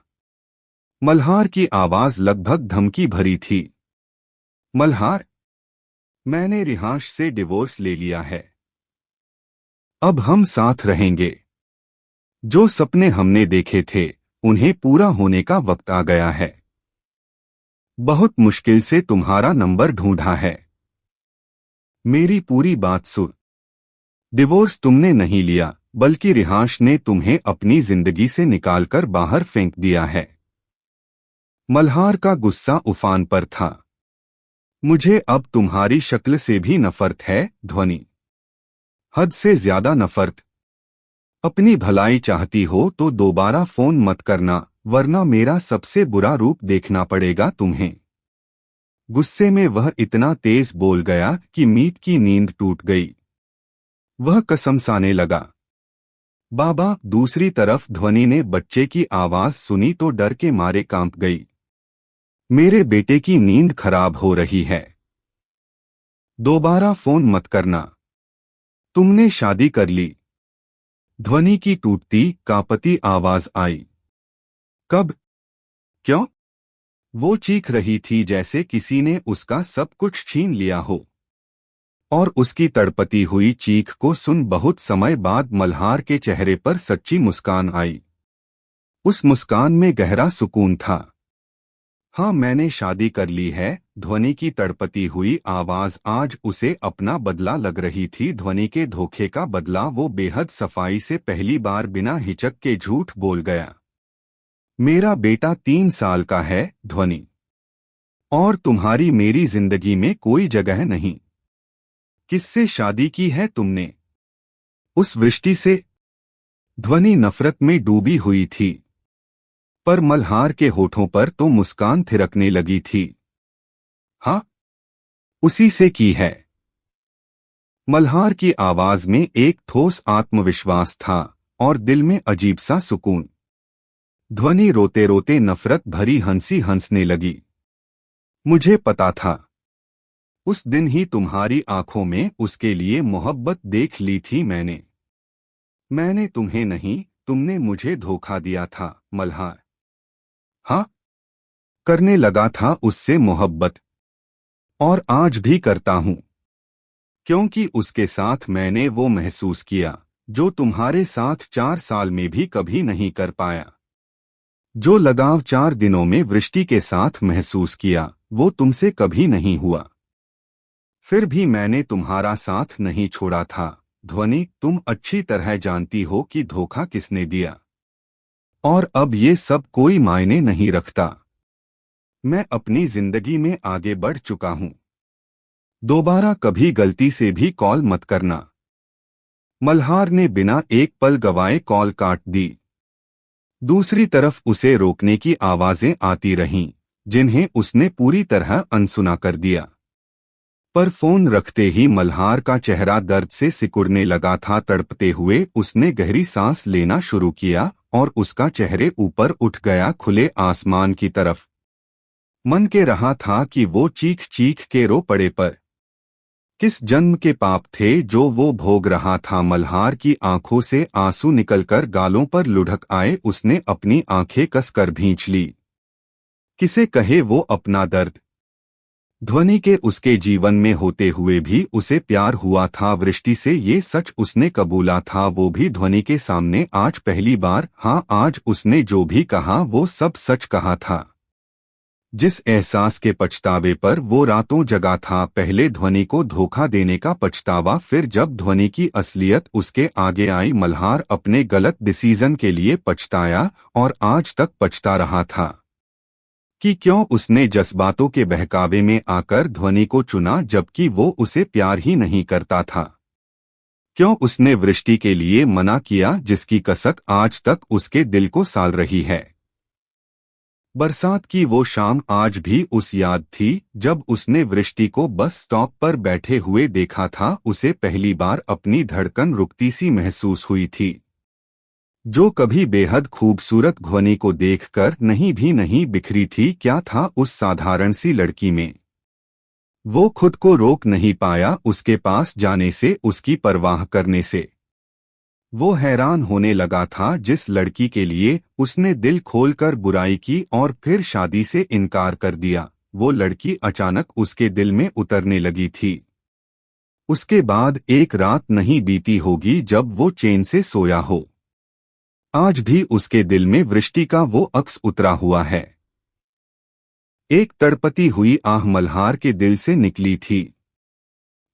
मल्हार की आवाज लगभग धमकी भरी थी। मल्हार, मैंने रिहांश से डिवोर्स ले लिया है। अब हम साथ रहेंगे। जो सपने हमने देखे थे उन्हें पूरा होने का वक्त आ गया है। बहुत मुश्किल से तुम्हारा नंबर ढूंढा है। मेरी पूरी बात सुन। डिवोर्स तुमने नहीं लिया, बल्कि रिहांश ने तुम्हें अपनी जिंदगी से निकालकर बाहर फेंक दिया है। मल्हार का गुस्सा उफान पर था। मुझे अब तुम्हारी शक्ल से भी नफरत है। ध्वनि हद से ज्यादा नफरत। अपनी भलाई चाहती हो तो दोबारा फोन मत करना, वरना मेरा सबसे बुरा रूप देखना पड़ेगा तुम्हें। गुस्से में वह इतना तेज बोल गया कि मीत की नींद टूट गई। वह कसमसाने लगा। बाबा! दूसरी तरफ ध्वनि ने बच्चे की आवाज सुनी तो डर के मारे कांप गई। मेरे बेटे की नींद खराब हो रही है। दोबारा फोन मत करना। तुमने शादी कर ली। ध्वनि की टूटती कांपती आवाज आई। कब? क्यों? वो चीख रही थी जैसे किसी ने उसका सब कुछ छीन लिया हो। और उसकी तड़पती हुई चीख को सुन बहुत समय बाद मल्हार के चेहरे पर सच्ची मुस्कान आई। उस मुस्कान में गहरा सुकून था। हाँ, मैंने शादी कर ली है। ध्वनि की तड़पती हुई आवाज आज उसे अपना बदला लग रही थी। ध्वनि के धोखे का बदला। वो बेहद सफाई से पहली बार बिना हिचक के झूठ बोल गया। मेरा बेटा 3 साल का है, ध्वनि। और तुम्हारी मेरी जिंदगी में कोई जगह नहीं। किससे शादी की है तुमने? उस वृष्टि से। ध्वनि नफरत में डूबी हुई थी, पर मल्हार के होठों पर तो मुस्कान थिरकने लगी थी। हाँ, उसी से की है। मल्हार की आवाज में एक ठोस आत्मविश्वास था और दिल में अजीब सा सुकून। ध्वनि रोते रोते नफरत भरी हंसी हंसने लगी। मुझे पता था। उस दिन ही तुम्हारी आंखों में उसके लिए मोहब्बत देख ली थी मैंने तुम्हें नहीं, तुमने मुझे धोखा दिया था, मल्हार। हाँ, करने लगा था उससे मोहब्बत। और आज भी करता हूं, क्योंकि उसके साथ मैंने वो महसूस किया जो तुम्हारे साथ 4 साल में भी कभी नहीं कर पाया। जो लगाव 4 दिनों में वृष्टि के साथ महसूस किया, वो तुमसे कभी नहीं हुआ। फिर भी मैंने तुम्हारा साथ नहीं छोड़ा था। ध्वनि, तुम अच्छी तरह जानती हो कि धोखा किसने दिया। और अब ये सब कोई मायने नहीं रखता। मैं अपनी जिंदगी में आगे बढ़ चुका हूं। दोबारा कभी गलती से भी कॉल मत करना। मल्हार ने बिना एक पल गवाए कॉल काट दी। दूसरी तरफ उसे रोकने की आवाजें आती रहीं, जिन्हें उसने पूरी तरह अनसुना कर दिया। पर फोन रखते ही मल्हार का चेहरा दर्द से सिकुड़ने लगा था। तड़पते हुए उसने गहरी सांस लेना शुरू किया और उसका चेहरे ऊपर उठ गया खुले आसमान की तरफ। मन के रहा था कि वो चीख चीख के रो पड़े, पर किस जन्म के पाप थे जो वो भोग रहा था। मल्हार की आंखों से आंसू निकलकर गालों पर लुढ़क आए। उसने अपनी आंखें कसकर भींच ली। किसे कहे वो अपना दर्द। ध्वनि के उसके जीवन में होते हुए भी उसे प्यार हुआ था वृष्टि से, ये सच उसने कबूला था। वो भी ध्वनि के सामने आज पहली बार। हाँ, आज उसने जो भी कहा वो सब सच कहा था। जिस एहसास के पछतावे पर वो रातों जगा था, पहले ध्वनि को धोखा देने का पछतावा, फिर जब ध्वनि की असलियत उसके आगे आई। मल्हार अपने गलत डिसीजन के लिए पछताया और आज तक पछता रहा था कि क्यों उसने जज्बातों के बहकावे में आकर ध्वनि को चुना जबकि वो उसे प्यार ही नहीं करता था। क्यों उसने वृष्टि के लिए मना किया जिसकी कसक आज तक उसके दिल को साल रही है। बरसात की वो शाम आज भी उस याद थी जब उसने वृष्टि को बस स्टॉप पर बैठे हुए देखा था। उसे पहली बार अपनी धड़कन रुकती सी महसूस हुई थी, जो कभी बेहद खूबसूरत ध्वनि को देखकर नहीं बिखरी थी। क्या था उस साधारण सी लड़की में? वो खुद को रोक नहीं पाया उसके पास जाने से, उसकी परवाह करने से। वो हैरान होने लगा था जिस लड़की के लिए उसने दिल खोलकर बुराई की और फिर शादी से इनकार कर दिया, वो लड़की अचानक उसके दिल में उतरने लगी थी। उसके बाद एक रात नहीं बीती होगी जब वो चैन से सोया हो। आज भी उसके दिल में वृष्टि का वो अक्स उतरा हुआ है। एक तड़पती हुई आह मल्हार के दिल से निकली थी।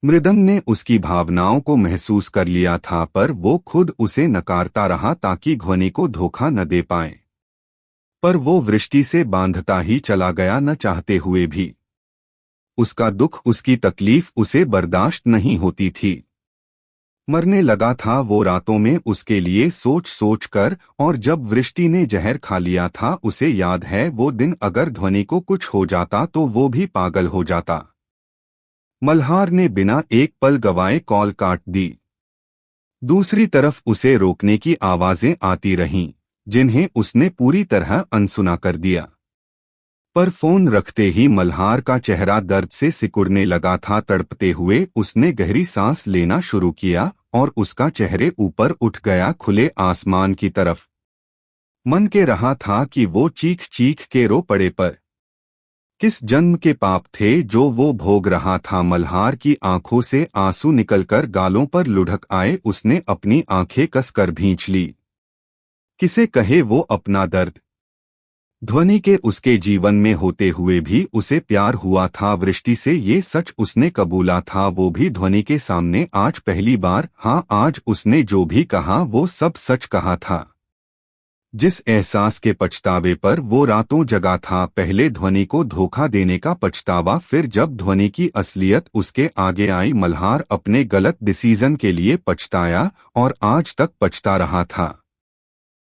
मृदंग ने उसकी भावनाओं को महसूस कर लिया था, पर वो खुद उसे नकारता रहा ताकि ध्वनि को धोखा न दे पाए। पर वो वृष्टि से बांधता ही चला गया, न चाहते हुए भी। उसका दुख, उसकी तकलीफ उसे बर्दाश्त नहीं होती थी। मरने लगा था वो रातों में उसके लिए सोच सोच कर। और जब वृष्टि ने जहर खा लिया था, उसे याद है वो दिन, अगर ध्वनि को कुछ हो जाता तो वो भी पागल हो जाता। मल्हार ने बिना एक पल गवाए कॉल काट दी। दूसरी तरफ उसे रोकने की आवाजें आती रहीं, जिन्हें उसने पूरी तरह अनसुना कर दिया। पर फोन रखते ही मल्हार का चेहरा दर्द से सिकुड़ने लगा था। तड़पते हुए उसने गहरी सांस लेना शुरू किया और उसका चेहरे ऊपर उठ गया खुले आसमान की तरफ। मन के रहा था कि वो चीख चीख के रो पड़े, पर किस जन्म के पाप थे जो वो भोग रहा था। मल्हार की आंखों से आंसू निकलकर गालों पर लुढ़क आए। उसने अपनी आंखें कसकर भींच ली। किसे कहे वो अपना दर्द। ध्वनि के उसके जीवन में होते हुए भी उसे प्यार हुआ था वृष्टि से, ये सच उसने कबूला था, वो भी ध्वनि के सामने आज पहली बार। हाँ, आज उसने जो भी कहा वो सब सच कहा था। जिस एहसास के पछतावे पर वो रातों जगा था, पहले ध्वनि को धोखा देने का पछतावा, फिर जब ध्वनि की असलियत उसके आगे आई, मल्हार अपने गलत डिसीजन के लिए पछताया और आज तक पछता रहा था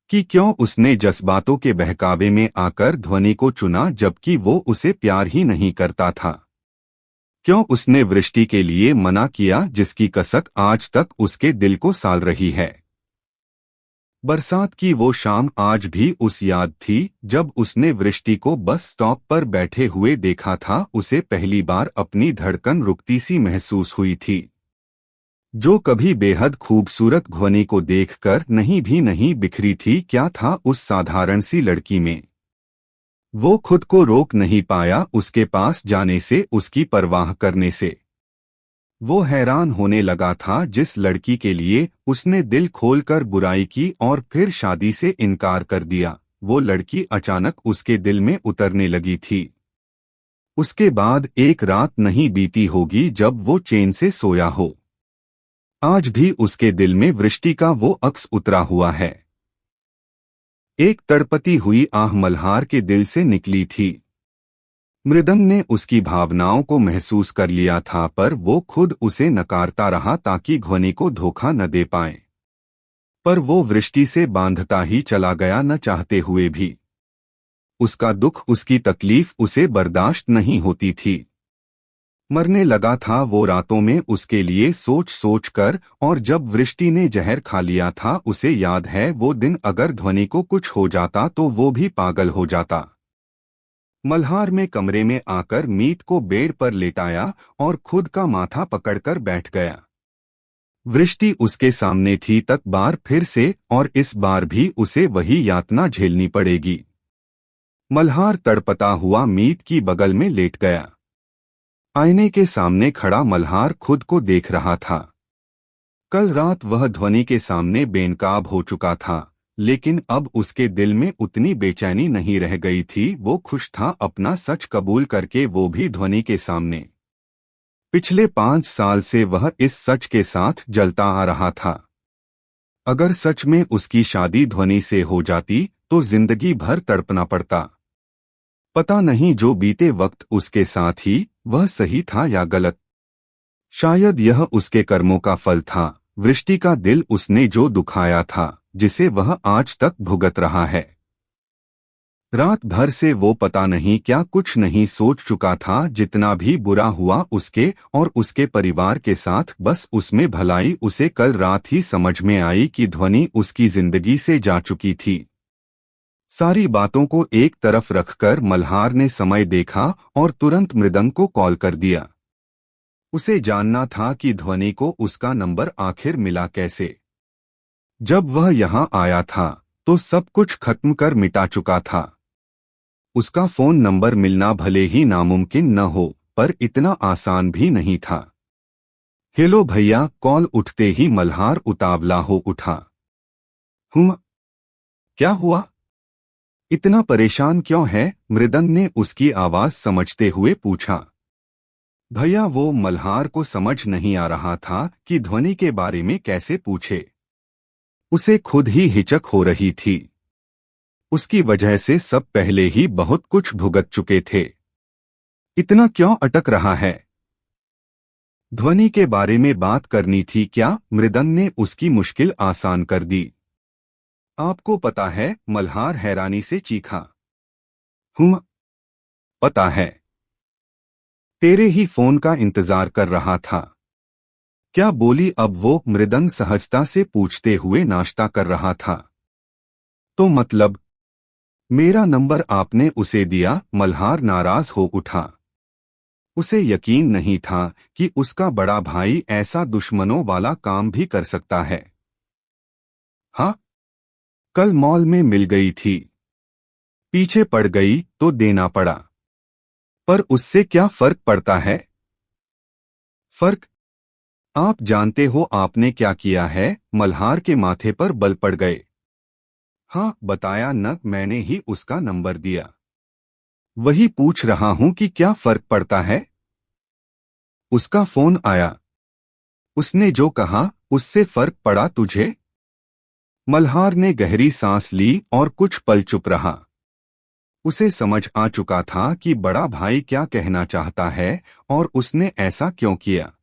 कि क्यों उसने जज्बातों के बहकावे में आकर ध्वनि को चुना जबकि वो उसे प्यार ही नहीं करता था। क्यों उसने वृष्टि के लिए मना किया जिसकी कसक आज तक उसके दिल को साल रही है। बरसात की वो शाम आज भी उस याद थी जब उसने वृष्टि को बस स्टॉप पर बैठे हुए देखा था। उसे पहली बार अपनी धड़कन रुकती सी महसूस हुई थी, जो कभी बेहद खूबसूरत ध्वनि को देखकर नहीं बिखरी थी। क्या था उस साधारण सी लड़की में। वो खुद को रोक नहीं पाया उसके पास जाने से, उसकी परवाह करने से। वो हैरान होने लगा था जिस लड़की के लिए उसने दिल खोलकर बुराई की और फिर शादी से इनकार कर दिया, वो लड़की अचानक उसके दिल में उतरने लगी थी। उसके बाद एक रात नहीं बीती होगी जब वो चैन से सोया हो। आज भी उसके दिल में वृष्टि का वो अक्स उतरा हुआ है। एक तड़पती हुई आह मल्हार के दिल से निकली थी। मृदंग ने उसकी भावनाओं को महसूस कर लिया था, पर वो खुद उसे नकारता रहा ताकि ध्वनि को धोखा न दे पाए। पर वो वृष्टि से बांधता ही चला गया, न चाहते हुए भी। उसका दुख, उसकी तकलीफ उसे बर्दाश्त नहीं होती थी। मरने लगा था वो रातों में उसके लिए सोच सोच कर, और जब वृष्टि ने जहर खा लिया था उसे याद है वो दिन, अगर ध्वनि को कुछ हो जाता तो वो भी पागल हो जाता। मल्हार में कमरे में आकर मीत को बेड पर लेटाया और खुद का माथा पकड़कर बैठ गया। वृष्टि उसके सामने थी तक बार फिर से, और इस बार भी उसे वही यातना झेलनी पड़ेगी। मल्हार तड़पता हुआ मीत की बगल में लेट गया। आईने के सामने खड़ा मल्हार खुद को देख रहा था। कल रात वह ध्वनि के सामने बेनकाब हो चुका था, लेकिन अब उसके दिल में उतनी बेचैनी नहीं रह गई थी। वो खुश था अपना सच कबूल करके, वो भी ध्वनि के सामने। पिछले 5 साल से वह इस सच के साथ जलता आ रहा था। अगर सच में उसकी शादी ध्वनि से हो जाती तो जिंदगी भर तड़पना पड़ता। पता नहीं जो बीते वक्त उसके साथ ही, वह सही था या गलत। शायद यह उसके कर्मों का फल था, वृष्टि का दिल उसने जो दुखाया था, जिसे वह आज तक भुगत रहा है। रात भर से वो पता नहीं क्या कुछ नहीं सोच चुका था। जितना भी बुरा हुआ उसके और उसके परिवार के साथ, बस उसमें भलाई। उसे कल रात ही समझ में आई कि ध्वनि उसकी जिंदगी से जा चुकी थी। सारी बातों को एक तरफ रखकर मल्हार ने समय देखा और तुरंत मृदंग को कॉल कर दिया। उसे जानना था कि ध्वनि को उसका नंबर आखिर मिला कैसे। जब वह यहाँ आया था तो सब कुछ खत्म कर मिटा चुका था। उसका फोन नंबर मिलना भले ही नामुमकिन न हो, पर इतना आसान भी नहीं था। हेलो भैया, कॉल उठते ही मल्हार उतावला हो उठा। हुँ? क्या हुआ? इतना परेशान क्यों है? मृदंग ने उसकी आवाज समझते हुए पूछा। भैया, वो मल्हार को समझ नहीं आ रहा था कि ध्वनि के बारे में कैसे पूछे। उसे खुद ही हिचक हो रही थी। उसकी वजह से सब पहले ही बहुत कुछ भुगत चुके थे। इतना क्यों अटक रहा है? ध्वनि के बारे में बात करनी थी क्या? मृदंग ने उसकी मुश्किल आसान कर दी। आपको पता है? मल्हार हैरानी से चीखा। हुँ? पता है। तेरे ही फोन का इंतजार कर रहा था। क्या बोली अब वो? मृदंग सहजता से पूछते हुए नाश्ता कर रहा था। तो मतलब मेरा नंबर आपने उसे दिया? मल्हार नाराज हो उठा। उसे यकीन नहीं था कि उसका बड़ा भाई ऐसा दुश्मनों वाला काम भी कर सकता है। हाँ, कल मॉल में मिल गई थी। पीछे पड़ गई तो देना पड़ा। पर उससे क्या फर्क पड़ता है? फर्क? आप जानते हो आपने क्या किया है? मल्हार के माथे पर बल पड़ गए। हाँ, बताया न, मैंने ही उसका नंबर दिया। वही पूछ रहा हूं कि क्या फर्क पड़ता है? उसका फोन आया। उसने जो कहा उससे फर्क पड़ा तुझे? मल्हार ने गहरी सांस ली और कुछ पल चुप रहा। उसे समझ आ चुका था कि बड़ा भाई क्या कहना चाहता है और उसने ऐसा क्यों किया।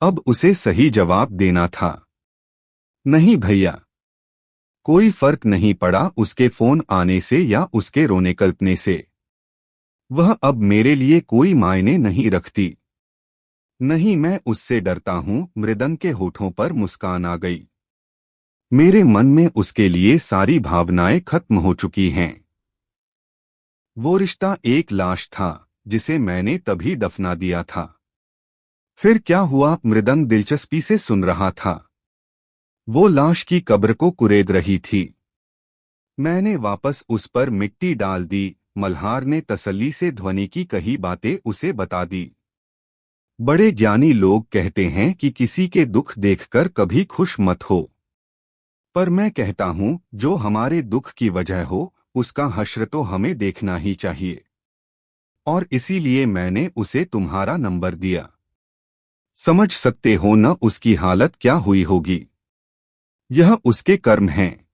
अब उसे सही जवाब देना था। नहीं भैया। कोई फर्क नहीं पड़ा उसके फोन आने से या उसके रोने कल्पने से। वह अब मेरे लिए कोई मायने नहीं रखती। नहीं, मैं उससे डरता हूं। मृदंग के होठों पर मुस्कान आ गई। मेरे मन में उसके लिए सारी भावनाएं खत्म हो चुकी हैं। वो रिश्ता एक लाश था जिसे मैंने तभी दफना दिया था। फिर क्या हुआ? मृदंग दिलचस्पी से सुन रहा था। वो लाश की कब्र को कुरेद रही थी। मैंने वापस उस पर मिट्टी डाल दी। मल्हार ने तसल्ली से ध्वनि की कही बातें उसे बता दी। बड़े ज्ञानी लोग कहते हैं कि किसी के दुख देखकर कभी खुश मत हो। पर मैं कहता हूं, जो हमारे दुख की वजह हो उसका हश्र तो हमें देखना ही चाहिए। और इसीलिए मैंने उसे तुम्हारा नंबर दिया। समझ सकते हो न उसकी हालत क्या हुई होगी। यह उसके कर्म हैं।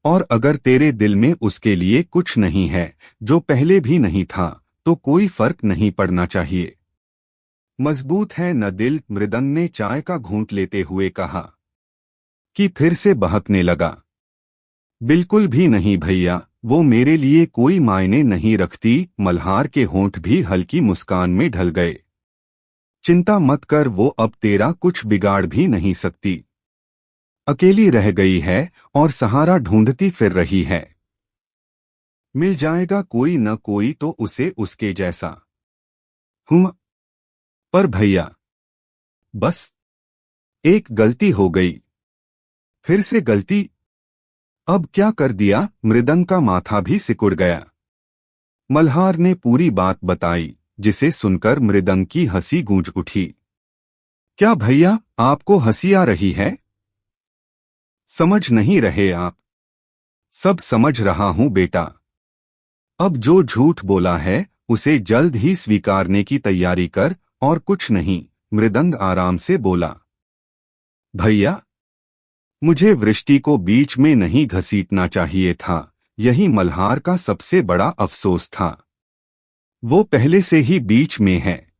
और अगर तेरे दिल में उसके लिए कुछ नहीं है, जो पहले भी नहीं था, तो कोई फर्क नहीं पड़ना चाहिए। मजबूत है न दिल? मृदंग ने चाय का घूंट लेते हुए कहा। कि फिर से बहकने लगा। बिल्कुल भी नहीं भैया, वो मेरे लिए कोई मायने नहीं रखती। मल्हार के होंठ भी हल्की मुस्कान में ढल गए। चिंता मत कर, वो अब तेरा कुछ बिगाड़ भी नहीं सकती। अकेली रह गई है और सहारा ढूंढती फिर रही है। मिल जाएगा कोई न कोई तो उसे उसके जैसा। हूं। पर भैया। बस एक गलती हो गई। फिर से गलती? अब क्या कर दिया? मृदंग का माथा भी सिकुड़ गया। मल्हार ने पूरी बात बताई, जिसे सुनकर मृदंग की हंसी गूंज उठी। क्या भैया, आपको हंसी आ रही है? समझ नहीं रहे आप? सब समझ रहा हूं बेटा। अब जो झूठ बोला है उसे जल्द ही स्वीकारने की तैयारी कर, और कुछ नहीं। मृदंग आराम से बोला। भैया, मुझे वृष्टि को बीच में नहीं घसीटना चाहिए था। यही मल्हार का सबसे बड़ा अफसोस था। वो पहले से ही बीच में है।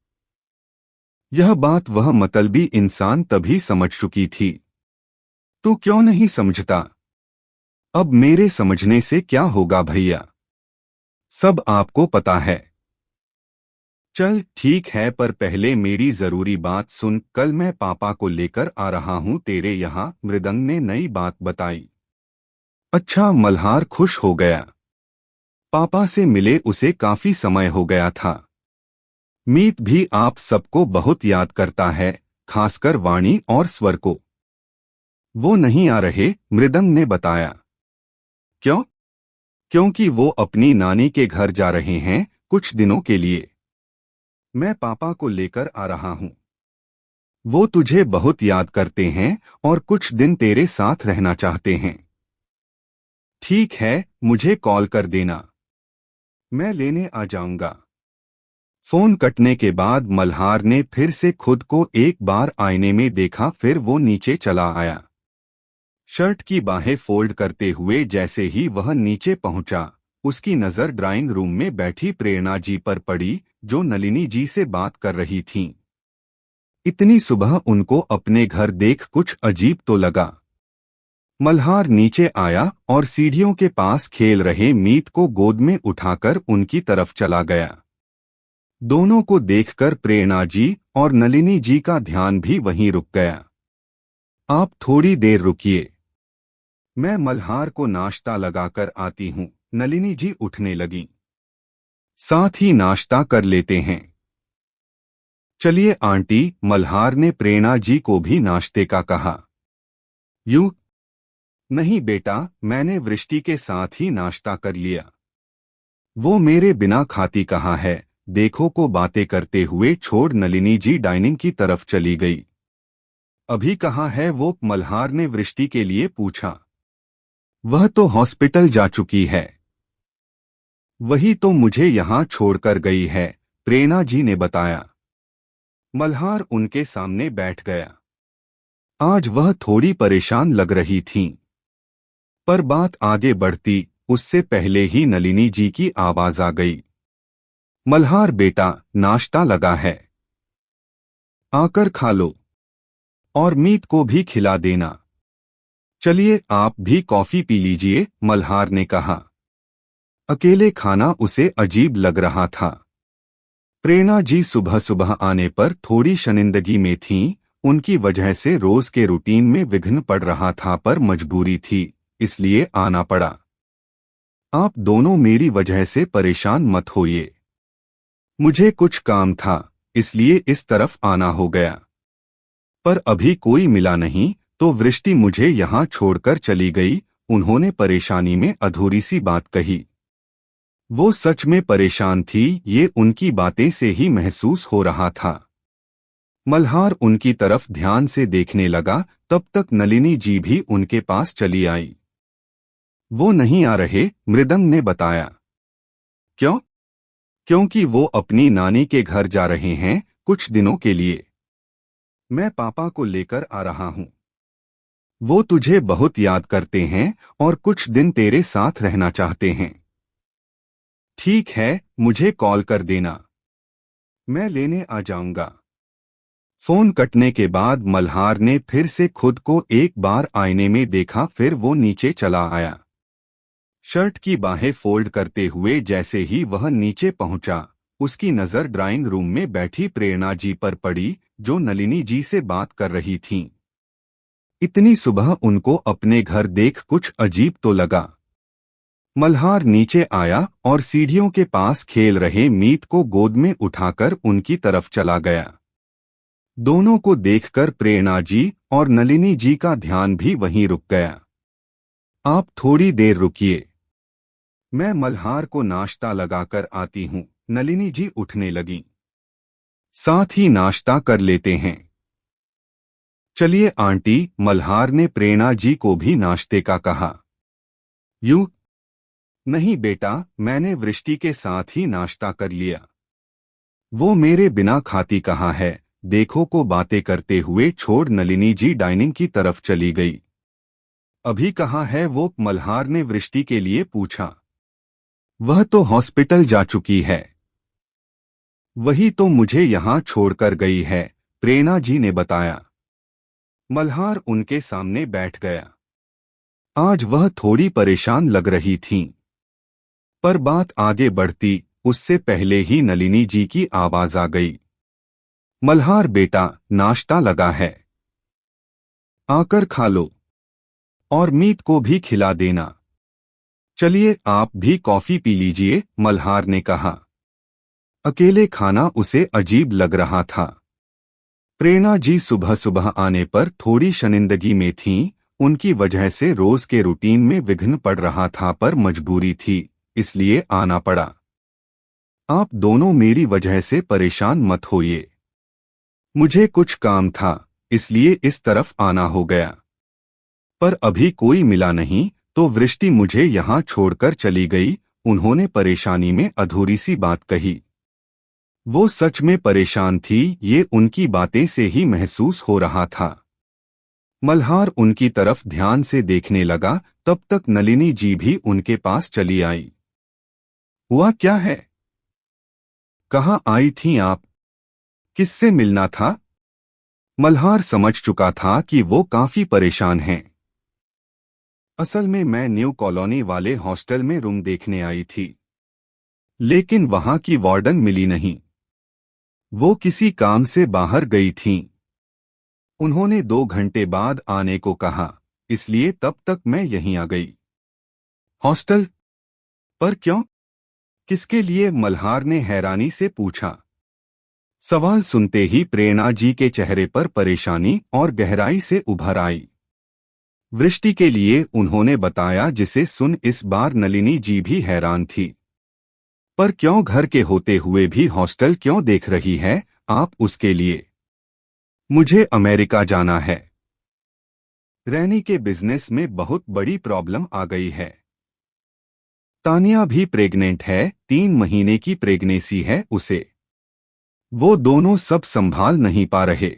यह बात वह मतलबी इंसान तभी समझ चुकी थी। तू क्यों नहीं समझता? अब मेरे समझने से क्या होगा भैया? सब आपको पता है। चल ठीक है, पर पहले मेरी जरूरी बात सुन। कल मैं पापा को लेकर आ रहा हूं तेरे यहाँ। मृदंग ने नई बात बताई। अच्छा, मल्हार खुश हो गया। पापा से मिले उसे काफी समय हो गया था। मीत भी आप सबको बहुत याद करता है, खासकर वाणी और स्वर को। वो नहीं आ रहे, मृदंग ने बताया। क्यों? क्योंकि वो अपनी नानी के घर जा रहे हैं कुछ दिनों के लिए। मैं पापा को लेकर आ रहा हूं। वो तुझे बहुत याद करते हैं और कुछ दिन तेरे साथ रहना चाहते हैं। ठीक है, मुझे कॉल कर देना। मैं लेने आ जाऊंगा। फोन कटने के बाद मल्हार ने फिर से खुद को एक बार आईने में देखा, फिर वो नीचे चला आया। शर्ट की बाहें फोल्ड करते हुए जैसे ही वह नीचे पहुंचा, उसकी नजर ड्राइंग रूम में बैठी प्रेरणा जी पर पड़ी, जो नलिनी जी से बात कर रही थीं। इतनी सुबह उनको अपने घर देख कुछ अजीब तो लगा। मल्हार नीचे आया और सीढ़ियों के पास खेल रहे मीत को गोद में उठाकर उनकी तरफ चला गया। दोनों को देखकर प्रेरणा जी और नलिनी जी का ध्यान भी वहीं रुक गया। आप थोड़ी देर रुकिए, मैं मल्हार को नाश्ता लगाकर आती हूँ। नलिनी जी उठने लगी। साथ ही नाश्ता कर लेते हैं। चलिए आंटी, मल्हार ने प्रेरणा जी को भी नाश्ते का कहा। यूं? नहीं बेटा, मैंने वृष्टि के साथ ही नाश्ता कर लिया। वो मेरे बिना खाती कहाँ है, देखो को बातें करते हुए छोड़ नलिनी जी डाइनिंग की तरफ चली गई। अभी कहाँ है वो, मल्हार ने वृष्टि के लिए पूछा। वह तो हॉस्पिटल जा चुकी है। वही तो मुझे यहाँ छोड़कर गई है, प्रेरणा जी ने बताया। मल्हार उनके सामने बैठ गया। आज वह थोड़ी परेशान लग रही थीं। पर बात आगे बढ़ती उससे पहले ही नलिनी जी की आवाज आ गई। मल्हार बेटा, नाश्ता लगा है, आकर खा लो, और मीत को भी खिला देना। चलिए आप भी कॉफी पी लीजिए, मल्हार ने कहा। अकेले खाना उसे अजीब लग रहा था। प्रेरणा जी सुबह सुबह आने पर थोड़ी शर्मिंदगी में थीं, उनकी वजह से रोज के रूटीन में विघ्न पड़ रहा था, पर मजबूरी थी इसलिए आना पड़ा। आप दोनों मेरी वजह से परेशान मत होइए। मुझे कुछ काम था इसलिए इस तरफ आना हो गया। पर अभी कोई मिला नहीं तो वृष्टि मुझे यहाँ छोड़कर चली गई, उन्होंने परेशानी में अधूरी सी बात कही। वो सच में परेशान थी, ये उनकी बातें से ही महसूस हो रहा था। मल्हार उनकी तरफ ध्यान से देखने लगा, तब तक नलिनी जी भी उनके पास चली आई। वो नहीं आ रहे, मृदंग ने बताया। क्यों? क्योंकि वो अपनी नानी के घर जा रहे हैं कुछ दिनों के लिए। मैं पापा को लेकर आ रहा हूँ। वो तुझे बहुत याद करते हैं और कुछ दिन तेरे साथ रहना चाहते हैं। ठीक है, मुझे कॉल कर देना, मैं लेने आ जाऊंगा। फोन कटने के बाद मल्हार ने फिर से खुद को एक बार आईने में देखा, फिर वो नीचे चला आया। शर्ट की बाहें फोल्ड करते हुए जैसे ही वह नीचे पहुंचा, उसकी नजर ड्राइंग रूम में बैठी प्रेरणा जी पर पड़ी, जो नलिनी जी से बात कर रही थीं। इतनी सुबह उनको अपने घर देख कुछ अजीब तो लगा। मल्हार नीचे आया और सीढ़ियों के पास खेल रहे मीत को गोद में उठाकर उनकी तरफ चला गया। दोनों को देखकर प्रेरणा जी और नलिनी जी का ध्यान भी वहीं रुक गया। आप थोड़ी देर रुकिए, मैं मल्हार को नाश्ता लगाकर आती हूँ, नलिनी जी उठने लगी। साथ ही नाश्ता कर लेते हैं। चलिए आंटी, मल्हार ने प्रेरणा जी को भी नाश्ते का कहा। यूं? नहीं बेटा, मैंने वृष्टि के साथ ही नाश्ता कर लिया। वो मेरे बिना खाती कहाँ है, देखो को बातें करते हुए छोड़ नलिनी जी डाइनिंग की तरफ चली गई। अभी कहाँ है वो, मल्हार ने वृष्टि के लिए पूछा। वह तो हॉस्पिटल जा चुकी है। वही तो मुझे यहाँ छोड़कर गई है, प्रेरणा जी ने बताया। मल्हार उनके सामने बैठ गया। आज वह थोड़ी परेशान लग रही थीं। पर बात आगे बढ़ती उससे पहले ही नलिनी जी की आवाज आ गई। मल्हार बेटा, नाश्ता लगा है, आकर खा लो, और मीत को भी खिला देना। चलिए आप भी कॉफी पी लीजिए, मल्हार ने कहा। अकेले खाना उसे अजीब लग रहा था। प्रेरणा जी सुबह सुबह आने पर थोड़ी शर्मिंदगी में थीं, उनकी वजह से रोज के रूटीन में विघ्न पड़ रहा था, पर मजबूरी थी इसलिए आना पड़ा। आप दोनों मेरी वजह से परेशान मत होइए। मुझे कुछ काम था इसलिए इस तरफ आना हो गया। पर अभी कोई मिला नहीं तो वृष्टि मुझे यहाँ छोड़कर चली गई, उन्होंने परेशानी में अधूरी सी बात कही। वो सच में परेशान थी, ये उनकी बातें से ही महसूस हो रहा था। मल्हार उनकी तरफ ध्यान से देखने लगा, तब तक नलिनी जी भी उनके पास चली आई। हुआ क्या है? कहाँ आई थीं आप? किससे मिलना था? मल्हार समझ चुका था कि वो काफी परेशान हैं। असल में मैं न्यू कॉलोनी वाले हॉस्टल में रूम देखने आई थी, लेकिन वहां की वार्डन मिली नहीं। वो किसी काम से बाहर गई थीं। उन्होंने 2 घंटे बाद आने को कहा, इसलिए तब तक मैं यहीं आ गई। हॉस्टल पर क्यों? किसके लिए? मल्हार ने हैरानी से पूछा। सवाल सुनते ही प्रेरणा जी के चेहरे पर परेशानी और गहराई से उभर आई। वृष्टि के लिए, उन्होंने बताया, जिसे सुन इस बार नलिनी जी भी हैरान थी। पर क्यों घर के होते हुए भी हॉस्टल क्यों देख रही है आप उसके लिए? मुझे अमेरिका जाना है। रैनी के बिजनेस में बहुत बड़ी प्रॉब्लम आ गई है। तानिया भी प्रेग्नेंट है, 3 महीने की प्रेगनेंसी है उसे। वो दोनों सब संभाल नहीं पा रहे।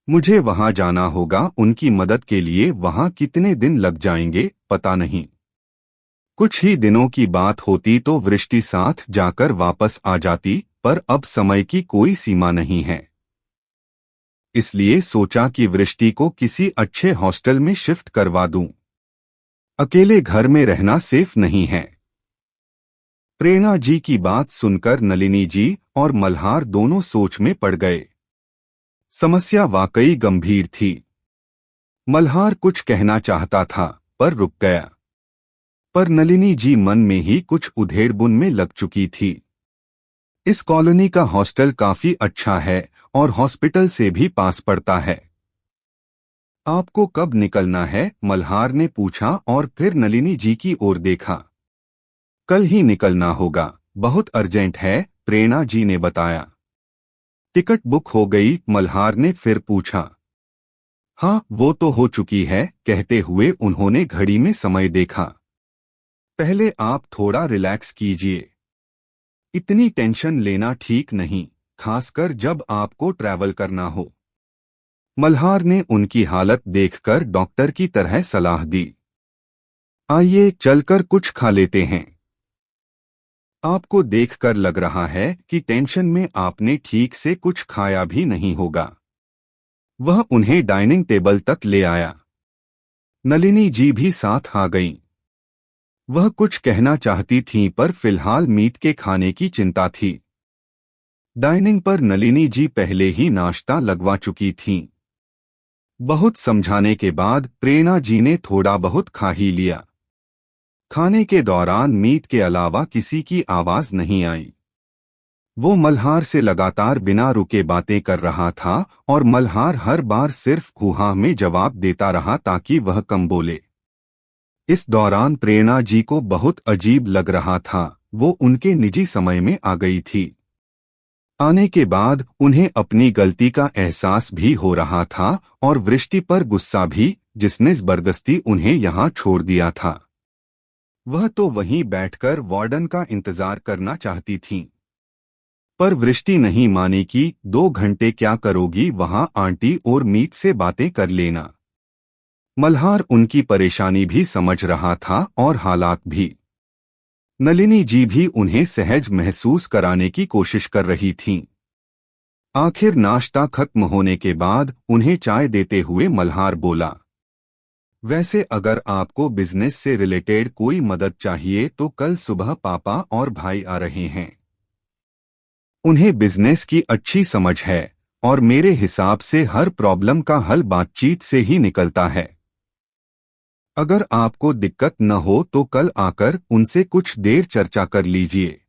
मुझे वहां जाना होगा उनकी मदद के लिए। वहां कितने दिन लग जाएंगे पता नहीं। कुछ ही दिनों की बात होती तो वृष्टि साथ जाकर वापस आ जाती, पर अब समय की कोई सीमा नहीं है। इसलिए सोचा कि वृष्टि को किसी अच्छे हॉस्टल में शिफ्ट करवा दूं। अकेले घर में रहना सेफ नहीं है। प्रेरणा जी की बात सुनकर नलिनी जी और मल्हार दोनों सोच में पड़ गए। समस्या वाकई गंभीर थी। मल्हार कुछ कहना चाहता था पर रुक गया। पर नलिनी जी मन में ही कुछ उधेड़बुन में लग चुकी थी। इस कॉलोनी का हॉस्टल काफी अच्छा है और हॉस्पिटल से भी पास पड़ता है। आपको कब निकलना है? मल्हार ने पूछा और फिर नलिनी जी की ओर देखा। कल ही निकलना होगा, बहुत अर्जेंट है, प्रेरणा जी ने बताया। टिकट बुक हो गई? मल्हार ने फिर पूछा। हाँ, वो तो हो चुकी है, कहते हुए उन्होंने घड़ी में समय देखा। पहले आप थोड़ा रिलैक्स कीजिए। इतनी टेंशन लेना ठीक नहीं, खासकर जब आपको ट्रैवल करना हो। मल्हार ने उनकी हालत देखकर डॉक्टर की तरह सलाह दी। आइए चलकर कुछ खा लेते हैं। आपको देखकर लग रहा है कि टेंशन में आपने ठीक से कुछ खाया भी नहीं होगा। वह उन्हें डाइनिंग टेबल तक ले आया। नलिनी जी भी साथ आ गईं। वह कुछ कहना चाहती थीं पर फिलहाल मीत के खाने की चिंता थी। डाइनिंग पर नलिनी जी पहले ही नाश्ता लगवा चुकी थीं। बहुत समझाने के बाद प्रेरणा जी ने थोड़ा बहुत खा ही लिया। खाने के दौरान मीत के अलावा किसी की आवाज नहीं आई। वो मल्हार से लगातार बिना रुके बातें कर रहा था और मल्हार हर बार सिर्फ हुहा में जवाब देता रहा ताकि वह कम बोले। इस दौरान प्रेरणा जी को बहुत अजीब लग रहा था। वो उनके निजी समय में आ गई थी। आने के बाद उन्हें अपनी गलती का एहसास भी हो रहा था और वृष्टि पर गुस्सा भी, जिसने जबरदस्ती उन्हें यहाँ छोड़ दिया था। वह तो वहीं बैठकर वार्डन का इंतजार करना चाहती थीं। पर वृष्टि नहीं मानी कि 2 घंटे क्या करोगी वहां, आंटी और मीत से बातें कर लेना। मल्हार उनकी परेशानी भी समझ रहा था और हालात भी। नलिनी जी भी उन्हें सहज महसूस कराने की कोशिश कर रही थीं। आखिर नाश्ता खत्म होने के बाद उन्हें चाय देते हुए मल्हार बोला, वैसे अगर आपको बिजनेस से रिलेटेड कोई मदद चाहिए तो कल सुबह पापा और भाई आ रहे हैं। उन्हें बिजनेस की अच्छी समझ है और मेरे हिसाब से हर प्रॉब्लम का हल बातचीत से ही निकलता है। अगर आपको दिक्कत न हो तो कल आकर उनसे कुछ देर चर्चा कर लीजिए,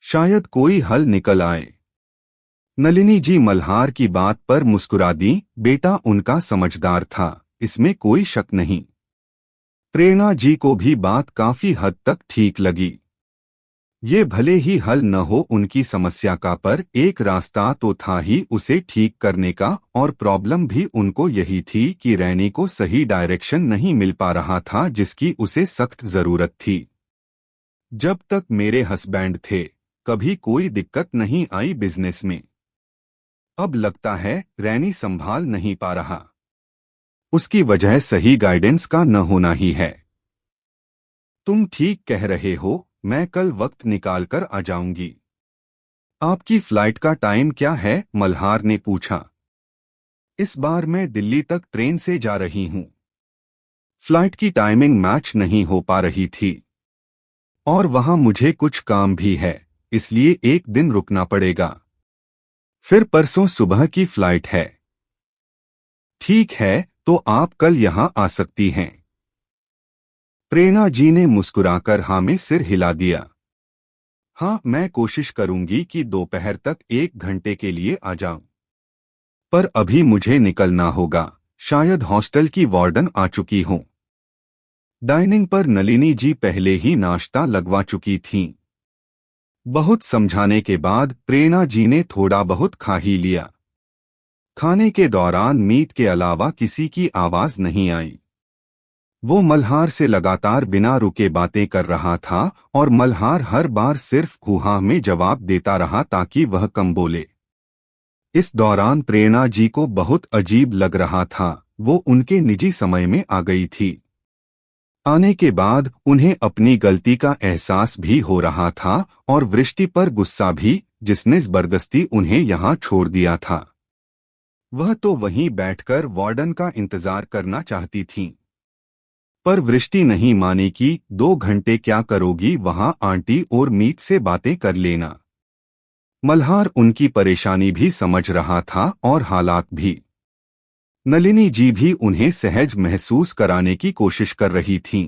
शायद कोई हल निकल आए। नलिनी जी मल्हार की बात पर मुस्कुरा दी। बेटा उनका समझदार था, इसमें कोई शक नहीं। प्रेरणा जी को भी बात काफी हद तक ठीक लगी। ये भले ही हल न हो उनकी समस्या का, पर एक रास्ता तो था ही उसे ठीक करने का। और प्रॉब्लम भी उनको यही थी कि रैनी को सही डायरेक्शन नहीं मिल पा रहा था जिसकी उसे सख्त जरूरत थी। जब तक मेरे हस्बैंड थे कभी कोई दिक्कत नहीं आई बिजनेस में। अब लगता है रैनी संभाल नहीं पा रहा। उसकी वजह सही गाइडेंस का न होना ही है। तुम ठीक कह रहे हो, मैं कल वक्त निकालकर आ जाऊंगी। आपकी फ्लाइट का टाइम क्या है? मल्हार ने पूछा। इस बार मैं दिल्ली तक ट्रेन से जा रही हूं। फ्लाइट की टाइमिंग मैच नहीं हो पा रही थी और वहां मुझे कुछ काम भी है, इसलिए एक दिन रुकना पड़ेगा। फिर परसों सुबह की फ्लाइट है। ठीक है, तो आप कल यहां आ सकती हैं। प्रेरणा जी ने मुस्कुराकर हाँ में सिर हिला दिया। हाँ, मैं कोशिश करूंगी कि दोपहर तक 1 घंटे के लिए आ जाऊं। पर अभी मुझे निकलना होगा, शायद हॉस्टल की वार्डन आ चुकी हो। डाइनिंग पर नलिनी जी पहले ही नाश्ता लगवा चुकी थीं। बहुत समझाने के बाद प्रेरणा जी ने थोड़ा बहुत खा ही लिया। खाने के दौरान मीत के अलावा किसी की आवाज नहीं आई। वो मल्हार से लगातार बिना रुके बातें कर रहा था और मल्हार हर बार सिर्फ हुहा में जवाब देता रहा ताकि वह कम बोले। इस दौरान प्रेरणा जी को बहुत अजीब लग रहा था, वो उनके निजी समय में आ गई थी। आने के बाद उन्हें अपनी गलती का एहसास भी हो रहा था और वृष्टि पर गुस्सा भी, जिसने जबरदस्ती उन्हें यहाँ छोड़ दिया था। वह तो वहीं बैठकर वार्डन का इंतजार करना चाहती थीं। पर वृष्टि नहीं मानी कि 2 घंटे क्या करोगी वहां, आंटी और मीत से बातें कर लेना। मल्हार उनकी परेशानी भी समझ रहा था और हालात भी। नलिनी जी भी उन्हें सहज महसूस कराने की कोशिश कर रही थीं।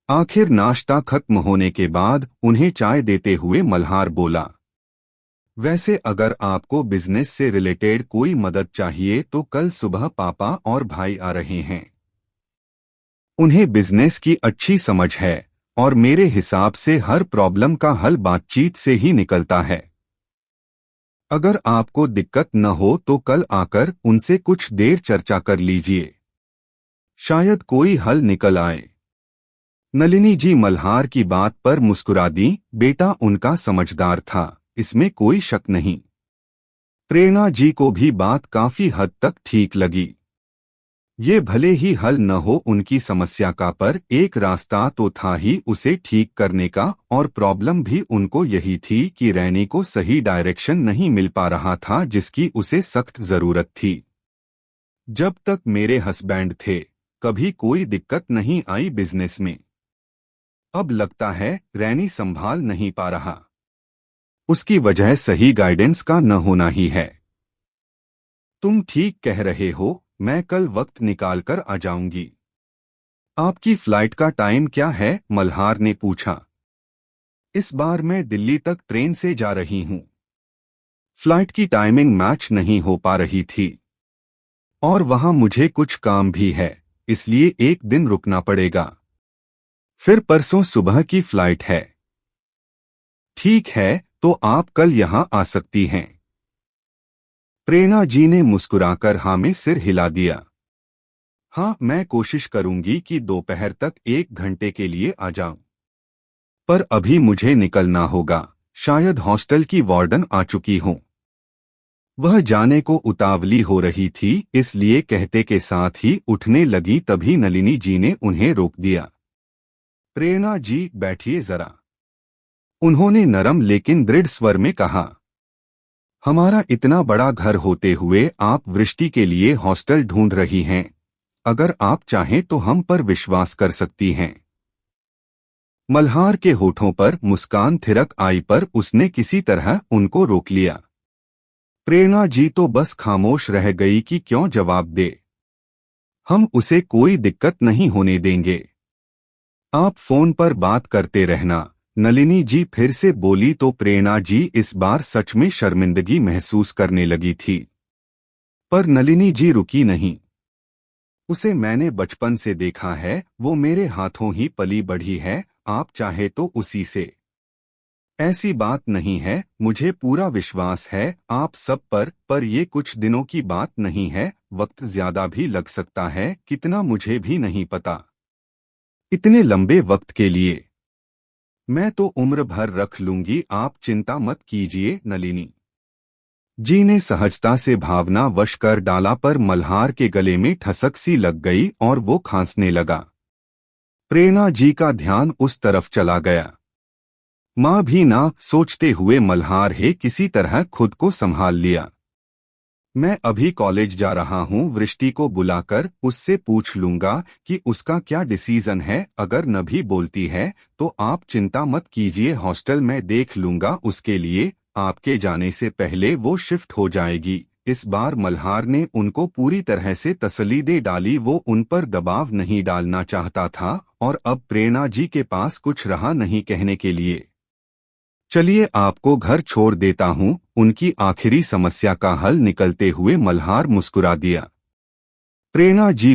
आखिर नाश्ता खत्म होने के बाद उन्हें चाय देते हुए मल्हार बोला, वैसे अगर आपको बिजनेस से रिलेटेड कोई मदद चाहिए तो कल सुबह पापा और भाई आ रहे हैं। उन्हें बिजनेस की अच्छी समझ है और मेरे हिसाब से हर प्रॉब्लम का हल बातचीत से ही निकलता है। अगर आपको दिक्कत न हो तो कल आकर उनसे कुछ देर चर्चा कर लीजिए, शायद कोई हल निकल आए। नलिनी जी मल्हार की बात पर मुस्कुरा दी। बेटा उनका समझदार था, इसमें कोई शक नहीं। प्रेरणा जी को भी बात काफी हद तक ठीक लगी। ये भले ही हल न हो उनकी समस्या का, पर एक रास्ता तो था ही उसे ठीक करने का, और प्रॉब्लम भी उनको यही थी कि रैनी को सही डायरेक्शन नहीं मिल पा रहा था जिसकी उसे सख्त जरूरत थी। जब तक मेरे हस्बैंड थे कभी कोई दिक्कत नहीं आई बिजनेस में। अब लगता है रैनी संभाल नहीं पा रहा। उसकी वजह सही गाइडेंस का न होना ही है। तुम ठीक कह रहे हो, मैं कल वक्त निकाल कर आ जाऊंगी। आपकी फ्लाइट का टाइम क्या है? मल्हार ने पूछा। इस बार मैं दिल्ली तक ट्रेन से जा रही हूं। फ्लाइट की टाइमिंग मैच नहीं हो पा रही थी और वहां मुझे कुछ काम भी है, इसलिए एक दिन रुकना पड़ेगा। फिर परसों सुबह की फ्लाइट है। ठीक है, तो आप कल यहां आ सकती हैं। प्रेरणा जी ने मुस्कुराकर हाँ में सिर हिला दिया। हाँ, मैं कोशिश करूंगी कि दोपहर तक 1 घंटे के लिए आ जाऊं। पर अभी मुझे निकलना होगा, शायद हॉस्टल की वार्डन आ चुकी हो। वह जाने को उतावली हो रही थी, इसलिए कहते के साथ ही उठने लगी। तभी नलिनी जी ने उन्हें रोक दिया। प्रेरणा जी बैठिए जरा, उन्होंने नरम लेकिन दृढ़ स्वर में कहा। हमारा इतना बड़ा घर होते हुए आप वृष्टि के लिए हॉस्टल ढूंढ रही हैं। अगर आप चाहें तो हम पर विश्वास कर सकती हैं। मल्हार के होठों पर मुस्कान थिरक आई, पर उसने किसी तरह उनको रोक लिया। प्रेरणा जी तो बस खामोश रह गई कि क्यों जवाब दे। हम उसे कोई दिक्कत नहीं होने देंगे, आप फोन पर बात करते रहना। नलिनी जी फिर से बोली तो प्रेरणा जी इस बार सच में शर्मिंदगी महसूस करने लगी थी। पर नलिनी जी रुकी नहीं। उसे मैंने बचपन से देखा है, वो मेरे हाथों ही पली बढ़ी है, आप चाहे तो उसी से। ऐसी बात नहीं है, मुझे पूरा विश्वास है आप सब पर ये कुछ दिनों की बात नहीं है, वक्त ज्यादा भी लग सकता है, कितना मुझे भी नहीं पता। इतने लंबे वक्त के लिए मैं तो उम्र भर रख लूंगी, आप चिंता मत कीजिए। नलिनी जी ने सहजता से भावना वश कर डाला, पर मल्हार के गले में ठसक सी लग गई और वो खांसने लगा। प्रेरणा जी का ध्यान उस तरफ चला गया। मां भी ना सोचते हुए मल्हार हे किसी तरह खुद को संभाल लिया। मैं अभी कॉलेज जा रहा हूं, वृष्टि को बुलाकर उससे पूछ लूंगा कि उसका क्या डिसीजन है। अगर न भी बोलती है तो आप चिंता मत कीजिए, हॉस्टल में देख लूंगा उसके लिए। आपके जाने से पहले वो शिफ्ट हो जाएगी। इस बार मल्हार ने उनको पूरी तरह से तसल्ली दे डाली। वो उन पर दबाव नहीं डालना चाहता था और अब प्रेरणा जी के पास कुछ रहा नहीं कहने के लिए। चलिए आपको घर छोड़ देता हूँ। उनकी आखिरी समस्या का हल निकलते हुए मल्हार मुस्कुरा दिया। प्रेरणा जी